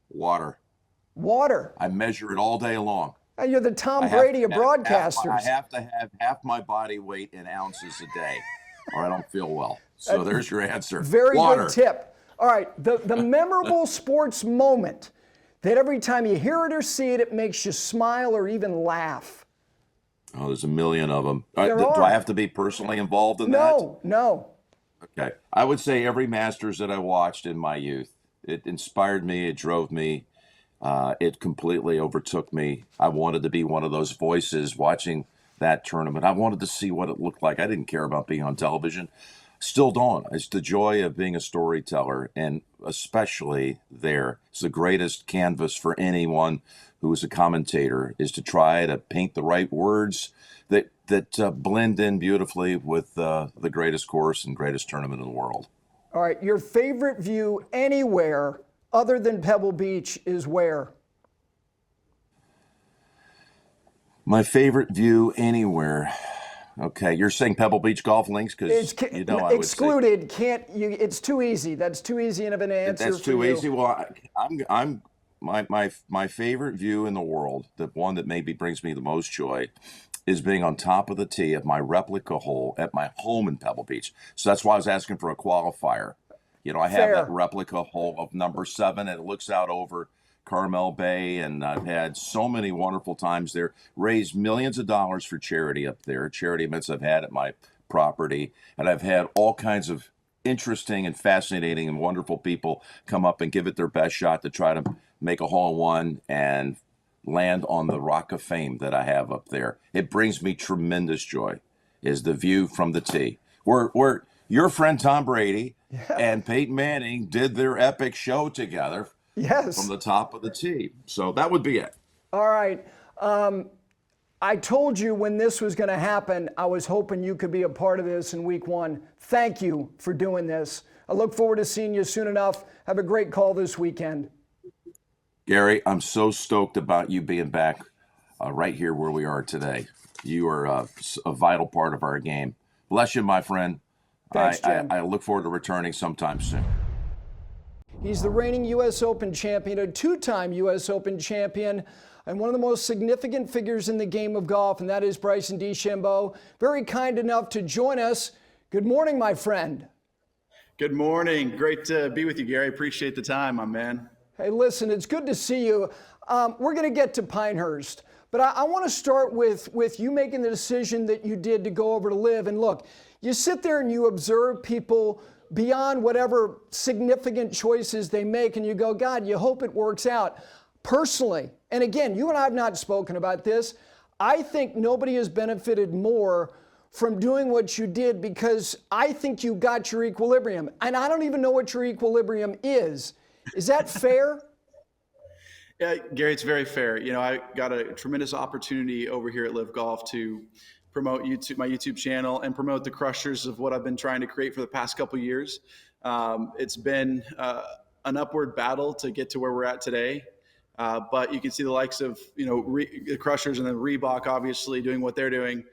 Water. Water. I measure it all day long. You're the Tom Brady of broadcasters. I have to have half my body weight in ounces a day, or I don't feel well. So there's your answer. Very Water. good tip. All right, the memorable sports moment that every time you hear it or see it, it makes you smile or even laugh. Oh, there's a million of them. There Do are. I have to be personally involved in that? No. Okay. I would say every Masters that I watched in my youth, it inspired me, it drove me, it completely overtook me. I wanted to be one of those voices watching that tournament. I wanted to see what it looked like. I didn't care about being on television. Still don't. It's the joy of being a storyteller, and especially there. It's the greatest canvas for anyone who is a commentator, is to try to paint the right words that blend in beautifully with the greatest course and greatest tournament in the world. All right, your favorite view anywhere other than Pebble Beach is where? My favorite view anywhere. Okay, you're saying Pebble Beach Golf Links because I would excluded. Can't you? It's too easy. That's too easy of an answer. That's too easy. Well, I'm my favorite view in the world, the one that maybe brings me the most joy, is being on top of the tee at my replica hole at my home in Pebble Beach. So that's why I was asking for a qualifier. I have that replica hole of number 7, and it looks out over Carmel Bay, and I've had so many wonderful times there. Raised millions of dollars for charity up there, charity events I've had at my property, and I've had all kinds of interesting and fascinating and wonderful people come up and give it their best shot to try to make a hole-in-one and land on the Rock of Fame that I have up there. It brings me tremendous joy, is the view from the tee. Where your friend Tom Brady and Peyton Manning did their epic show together. Yes. From the top of the tee. So that would be it. All right. I told you when this was going to happen, I was hoping you could be a part of this in week 1. Thank you for doing this. I look forward to seeing you soon enough. Have a great call this weekend. Gary, I'm so stoked about you being back right here where we are today. You are a vital part of our game. Bless you, my friend. Thanks, Jim. I look forward to returning sometime soon. He's the reigning U.S. Open champion, a 2-time U.S. Open champion, and one of the most significant figures in the game of golf, and that is Bryson DeChambeau. Very kind enough to join us. Good morning, my friend. Good morning. Great to be with you, Gary. Appreciate the time, my man. Hey, listen, it's good to see you. We're going to get to Pinehurst, but I want to start with you making the decision that you did to go over to live. And look, you sit there and you observe people beyond whatever significant choices they make, and you go, God, you hope it works out. Personally, and again, you and I have not spoken about this, I think nobody has benefited more from doing what you did, because I think you got your equilibrium, and I don't even know what your equilibrium is. Is that fair? Yeah, Gary, it's very fair. I got a tremendous opportunity over here at Live Golf to promote my YouTube channel and promote the crushers of what I've been trying to create for the past couple of years. It's been an upward battle to get to where we're at today. But you can see the likes of, the crushers and then Reebok obviously doing what they're doing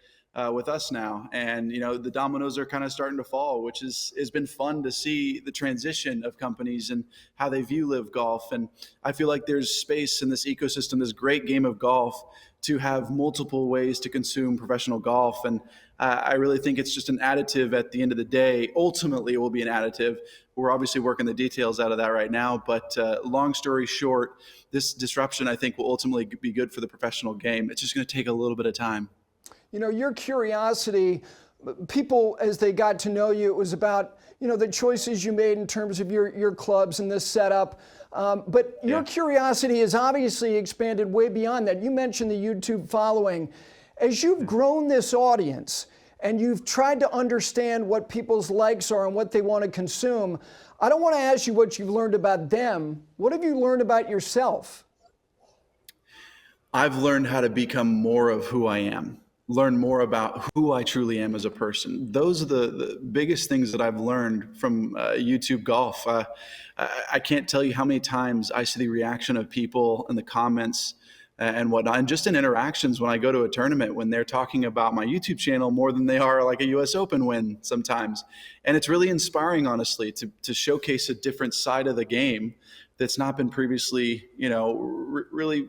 with us now. And, the dominoes are kind of starting to fall, which has been fun to see the transition of companies and how they view Live Golf. And I feel like there's space in this ecosystem, this great game of golf, to have multiple ways to consume professional golf. And I really think it's just an additive at the end of the day. Ultimately, it will be an additive. We're obviously working the details out of that right now. But long story short, this disruption, I think, will ultimately be good for the professional game. It's just going to take a little bit of time. Your curiosity, people, as they got to know you, it was about, the choices you made in terms of your clubs and this setup. But your curiosity has obviously expanded way beyond that. You mentioned the YouTube following. As you've grown this audience and you've tried to understand what people's likes are and what they want to consume, I don't want to ask you what you've learned about them. What have you learned about yourself? I've learned how to become more of who I am. Learn more about who I truly am as a person. Those are the biggest things that I've learned from YouTube golf. I can't tell you how many times I see the reaction of people in the comments and whatnot. And just in interactions when I go to a tournament, when they're talking about my YouTube channel more than they are like a US Open win sometimes. And it's really inspiring, honestly, to showcase a different side of the game that's not been previously, really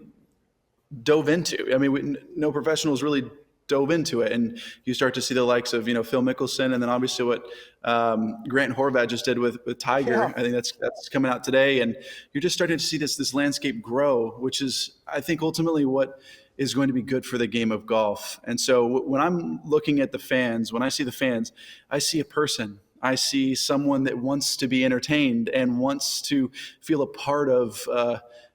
dove into. I mean, no professionals really dove into it, and you start to see the likes of Phil Mickelson, and then obviously what Grant Horvat just did with Tiger. Yeah. I think that's coming out today, and you're just starting to see this landscape grow, which is, I think, ultimately what is going to be good for the game of golf. And so when I'm looking at the fans, when I see the fans, I see a person. I see someone that wants to be entertained and wants to feel a part of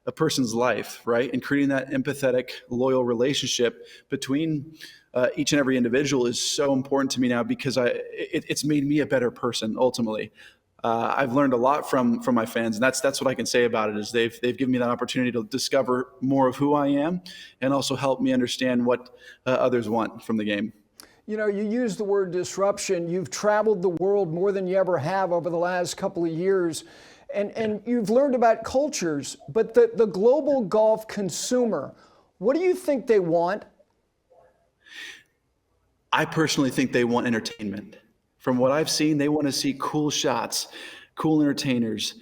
a person's life, right? And creating that empathetic, loyal relationship between each and every individual is so important to me now, because it's made me a better person ultimately. I've learned a lot from my fans, and that's what I can say about it. Is they've given me that opportunity to discover more of who I am, and also help me understand what others want from the game. You use the word disruption. You've traveled the world more than you ever have over the last couple of years. And you've learned about cultures, but the global golf consumer, what do you think they want? I personally think they want entertainment. From what I've seen, they want to see cool shots, cool entertainers,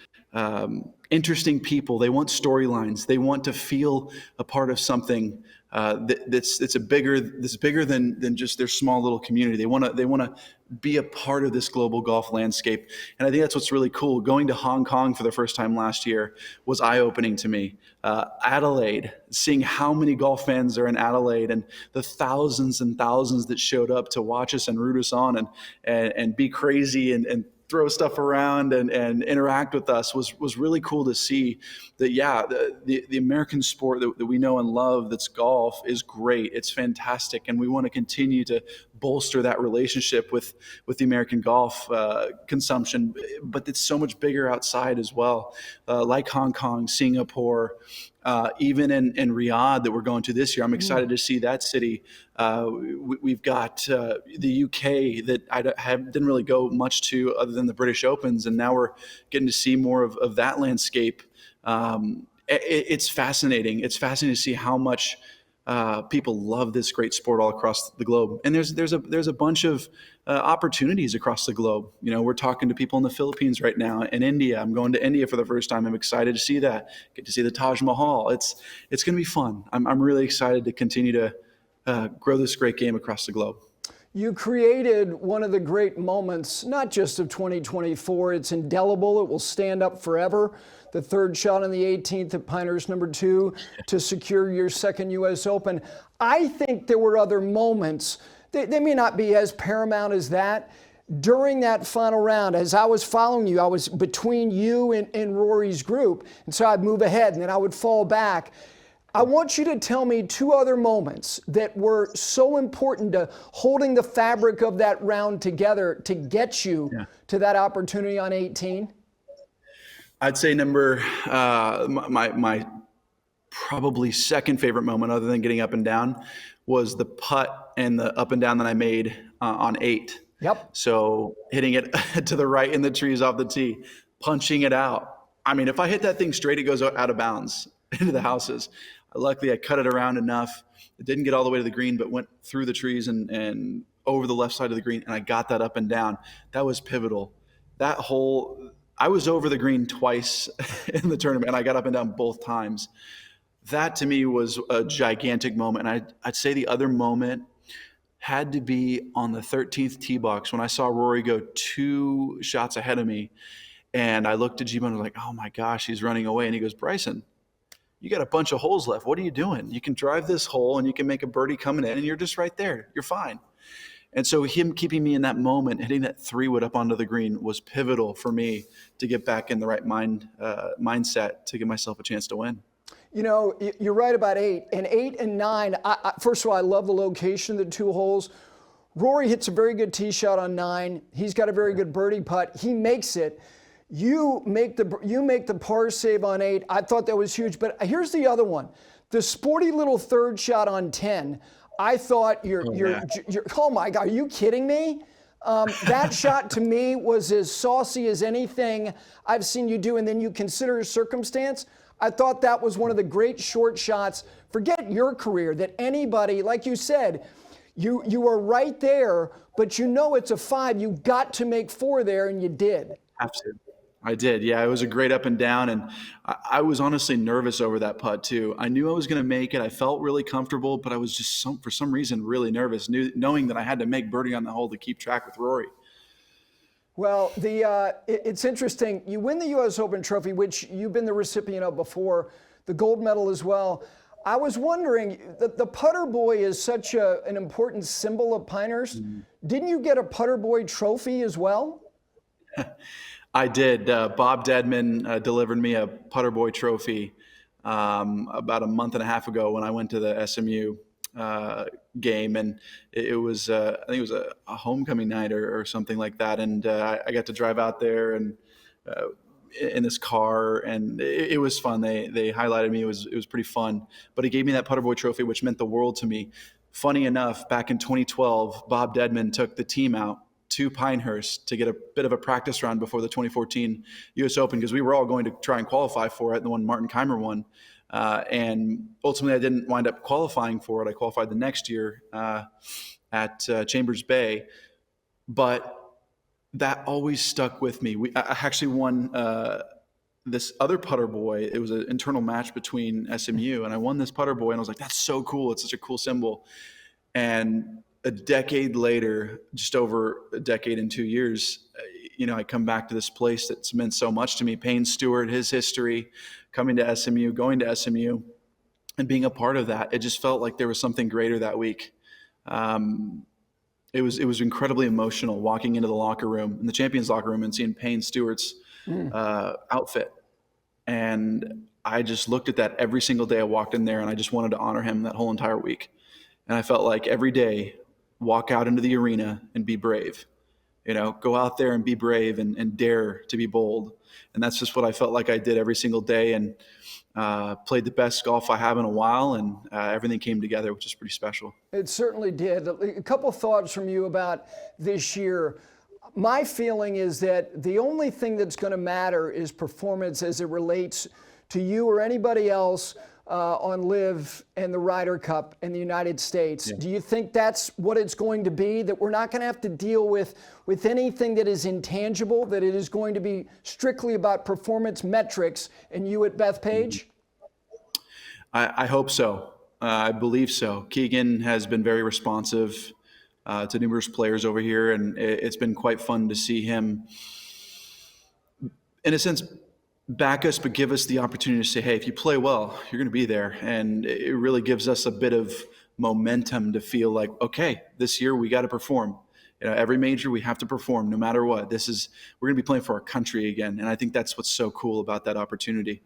interesting people. They want storylines. They want to feel a part of something that's bigger than just their small little community. They want to be a part of this global golf landscape. And I think that's what's really cool. Going to Hong Kong for the first time last year was eye-opening to me. Adelaide, seeing how many golf fans are in Adelaide, and the thousands and thousands that showed up to watch us and root us on and be crazy and throw stuff around and interact with us was really cool to see. That the American sport that we know and love, that's golf, is great. It's fantastic, and we want to continue to bolster that relationship with the American golf consumption. But it's so much bigger outside as well, like Hong Kong, Singapore, even in Riyadh that we're going to this year. I'm excited to see that city. We've got the UK that didn't really go much to other than the British Opens, and now we're getting to see more of that landscape. It's fascinating. It's fascinating to see how much people love this great sport all across the globe. And there's a bunch of opportunities across the globe. We're talking to people in the Philippines right now, in India. I'm going to India for the first time. I'm excited to see that. Get to see the Taj Mahal. It's going to be fun. I'm really excited to continue to grow this great game across the globe. You created one of the great moments, not just of 2024. It's indelible. It will stand up forever. The third shot on the 18th at Pinehurst #2 to secure your second U.S. Open. I think there were other moments. They may not be as paramount as that. During that final round, as I was following you, I was between you and Rory's group. And so I'd move ahead and then I would fall back. I want you to tell me two other moments that were so important to holding the fabric of that round together to get you to that opportunity on 18. I'd say my probably second favorite moment, other than getting up and down, was the putt and the up and down that I made on 8. Yep. So hitting it to the right in the trees off the tee, punching it out. I mean, if I hit that thing straight, it goes out of bounds into the houses. Luckily, I cut it around enough. It didn't get all the way to the green, but went through the trees and over the left side of the green, and I got that up and down. That was pivotal. I was over the green twice in the tournament, and I got up and down both times. That, to me, was a gigantic moment. And I'd say the other moment had to be on the 13th tee box when I saw Rory go 2 shots ahead of me, and I looked at G-Bone and was like, oh, my gosh, he's running away. And he goes, Bryson, you got a bunch of holes left. What are you doing? You can drive this hole and you can make a birdie coming in and you're just right there. You're fine. And so him keeping me in that moment, hitting that 3-wood up onto the green, was pivotal for me to get back in the right mindset to give myself a chance to win. You're right about 8. And 8 and 9, first of all, I love the location of the 2 holes. Rory hits a very good tee shot on 9. He's got a very good birdie putt. He makes it. You make the par save on 8. I thought that was huge. But here's the other one. The sporty little third shot on 10. I thought oh my God, are you kidding me? That shot to me was as saucy as anything I've seen you do. And then you consider a circumstance. I thought that was one of the great short shots. Forget your career, that anybody, like you said, you were right there, but you know it's a 5. You got to make 4 there, and you did. Have to. I did. Yeah, it was a great up and down, and I was honestly nervous over that putt too. I knew I was going to make it. I felt really comfortable, but I was just for some reason really nervous, knowing that I had to make birdie on the hole to keep track with Rory. Well, it's interesting. You win the U.S. Open trophy, which you've been the recipient of before, the gold medal as well. I was wondering, the putter boy is such an important symbol of Pinehurst. Didn't you get a putter boy trophy as well? I did. Bob Dedman delivered me a putter boy trophy about a month and a half ago when I went to the SMU game, and it was I think it was a homecoming night or something like that, and I got to drive out there and in this car, and it was fun. They highlighted me. It was pretty fun, but he gave me that putter boy trophy, which meant the world to me. Funny enough, back in 2012, Bob Dedman took the team out to Pinehurst to get a bit of a practice run before the 2014 U.S. Open, because we were all going to try and qualify for it, the one Martin Keimer won. And ultimately, I didn't wind up qualifying for it. I qualified the next year at Chambers Bay. But that always stuck with me. I actually won this other putter boy. It was an internal match between SMU, and I won this putter boy, and I was like, that's so cool. It's such a cool symbol. And a decade later, just over a decade and 2 years, I come back to this place that's meant so much to me. Payne Stewart, his history, coming to SMU, going to SMU, and being a part of that. It just felt like there was something greater that week. It was incredibly emotional walking into the locker room, in the champions locker room, and seeing Payne Stewart's outfit. And I just looked at that every single day I walked in there, and I just wanted to honor him that whole entire week. And I felt like every day, walk out into the arena and be brave. Go out there and be brave and dare to be bold. And that's just what I felt like I did every single day, and played the best golf I have in a while, and everything came together, which is pretty special. It certainly did. A couple thoughts from you about this year. My feeling is that the only thing that's going to matter is performance as it relates to you or anybody else on LIV and the Ryder Cup in the United States. Yeah. Do you think that's what it's going to be, that we're not going to have to deal with anything that is intangible, that it is going to be strictly about performance metrics and you at Bethpage? I hope so. I believe so. Keegan has been very responsive to numerous players over here, and it's been quite fun to see him, in a sense, back us, but give us the opportunity to say, hey, if you play well, you're going to be there. And it really gives us a bit of momentum to feel like, okay, this year we got to perform. Every major we have to perform no matter what. We're going to be playing for our country again. And I think that's what's so cool about that opportunity.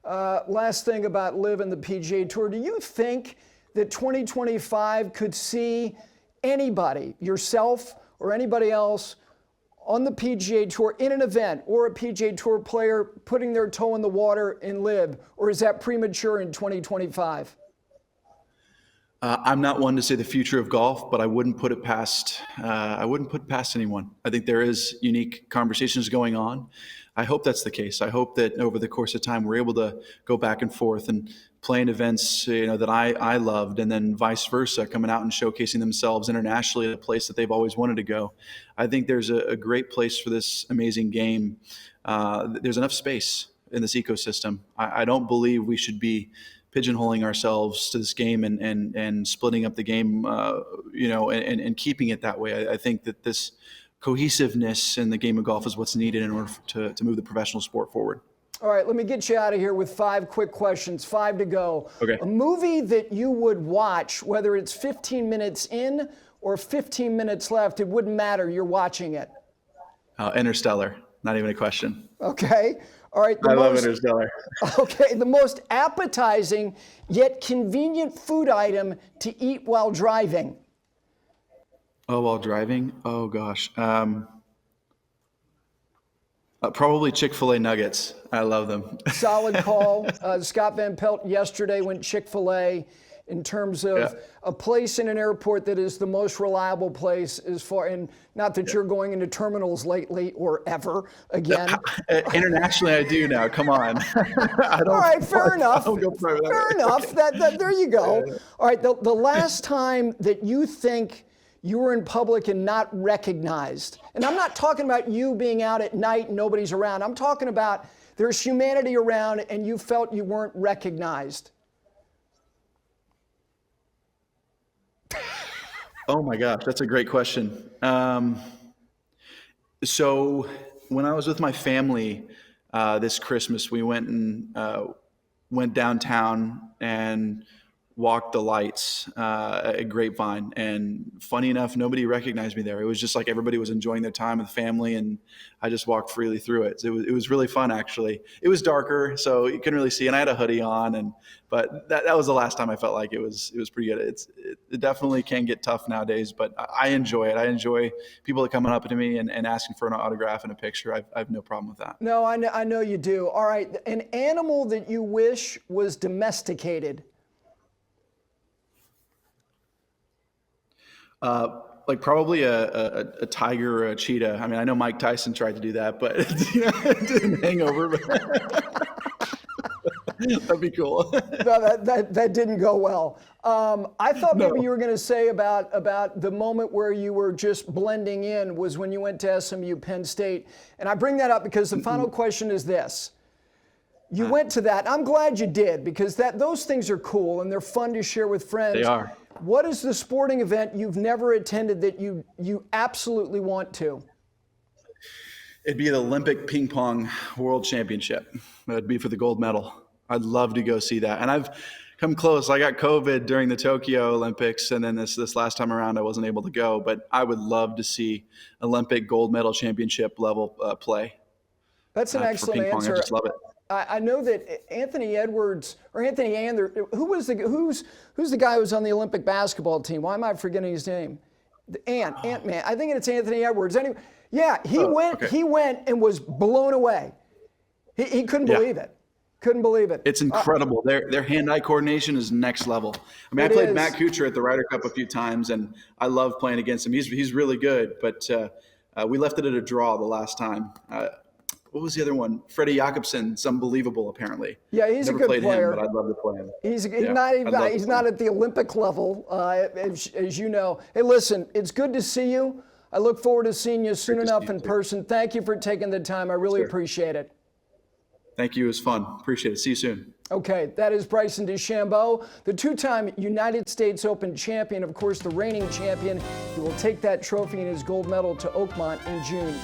Last thing about LIV and the PGA Tour. Do you think that 2025 could see anybody, yourself or anybody else, on the PGA Tour in an event, or a PGA Tour player putting their toe in the water in LIV, or is that premature in 2025? I'm not one to say the future of golf, but I wouldn't put it past anyone. I think there is unique conversations going on. I hope that's the case. I hope that over the course of time we're able to go back and forth and play in events that I loved, and then vice versa, coming out and showcasing themselves internationally at a place that they've always wanted to go. I think there's a great place for this amazing game. There's enough space in this ecosystem. I don't believe we should be pigeonholing ourselves to this game and splitting up the game, and keeping it that way. I think that this cohesiveness in the game of golf is what's needed in order to move the professional sport forward. All right, let me get you out of here with 5 quick questions, 5 to go. Okay. A movie that you would watch, whether it's 15 minutes in or 15 minutes left, it wouldn't matter, you're watching it. Interstellar, not even a question. Okay. All right. I love Interstellar. Okay, the most appetizing yet convenient food item to eat while driving. Oh, while driving? Oh, gosh. Probably Chick-fil-A nuggets. I love them. Solid call. Scott Van Pelt yesterday went Chick-fil-A. in terms of a place in an airport that is the most reliable place as far, and not that you're going into terminals lately or ever again. Internationally, I do now. Come on. All right, fair enough. Fair enough. There you go. All right, the last time that you think you were in public and not recognized, and I'm not talking about you being out at night and nobody's around. I'm talking about there's humanity around and you felt you weren't recognized. Oh my gosh, that's a great question. So when I was with my family this Christmas, we went downtown and walked the lights at Grapevine. And funny enough, nobody recognized me there. It was just like everybody was enjoying their time with family, and I just walked freely through it. So it was really fun, actually. It was darker, so you couldn't really see, and I had a hoodie on. But that was the last time I felt like it was pretty good. It definitely can get tough nowadays, but I enjoy it. I enjoy people that coming up to me and asking for an autograph and a picture. I have no problem with that. No, I know you do. All right, an animal that you wish was domesticated. Like probably a tiger or a cheetah. I mean, I know Mike Tyson tried to do that, but it didn't hang over. But that'd be cool. No, that didn't go well. I thought maybe you were going to say about the moment where you were just blending in was when you went to SMU Penn State. And I bring that up because the final question is this. You went to that. I'm glad you did, because those things are cool and they're fun to share with friends. They are. What is the sporting event you've never attended that you absolutely want to? It'd be the Olympic Ping Pong World Championship. That'd be for the gold medal. I'd love to go see that. And I've come close. I got COVID during the Tokyo Olympics, and then this last time around I wasn't able to go. But I would love to see Olympic gold medal championship level play. That's an excellent for ping pong. answer. I just love it. I know that Anthony Edwards or Anthony Ander, who's the guy who was on the Olympic basketball team? Why am I forgetting his name? Ant-Man. I think it's Anthony Edwards. Anyway, yeah, he went and was blown away. He couldn't believe it. Couldn't believe it. It's incredible. Their hand-eye coordination is next level. I mean, I played Matt Kuchar at the Ryder Cup a few times, and I love playing against him. He's really good, but we left it at a draw the last time. What was the other one? Freddie Jakobsen's unbelievable, apparently. Yeah, he's Never a good played player. him, but I'd love to play him. He's not at the Olympic level, as you know. Hey, listen, it's good to see you. I look forward to seeing you soon enough in person. Thank you for taking the time. I really appreciate it. Thank you. It was fun. Appreciate it. See you soon. Okay, that is Bryson DeChambeau, the two-time United States Open champion, of course, the reigning champion. He will take that trophy and his gold medal to Oakmont in June.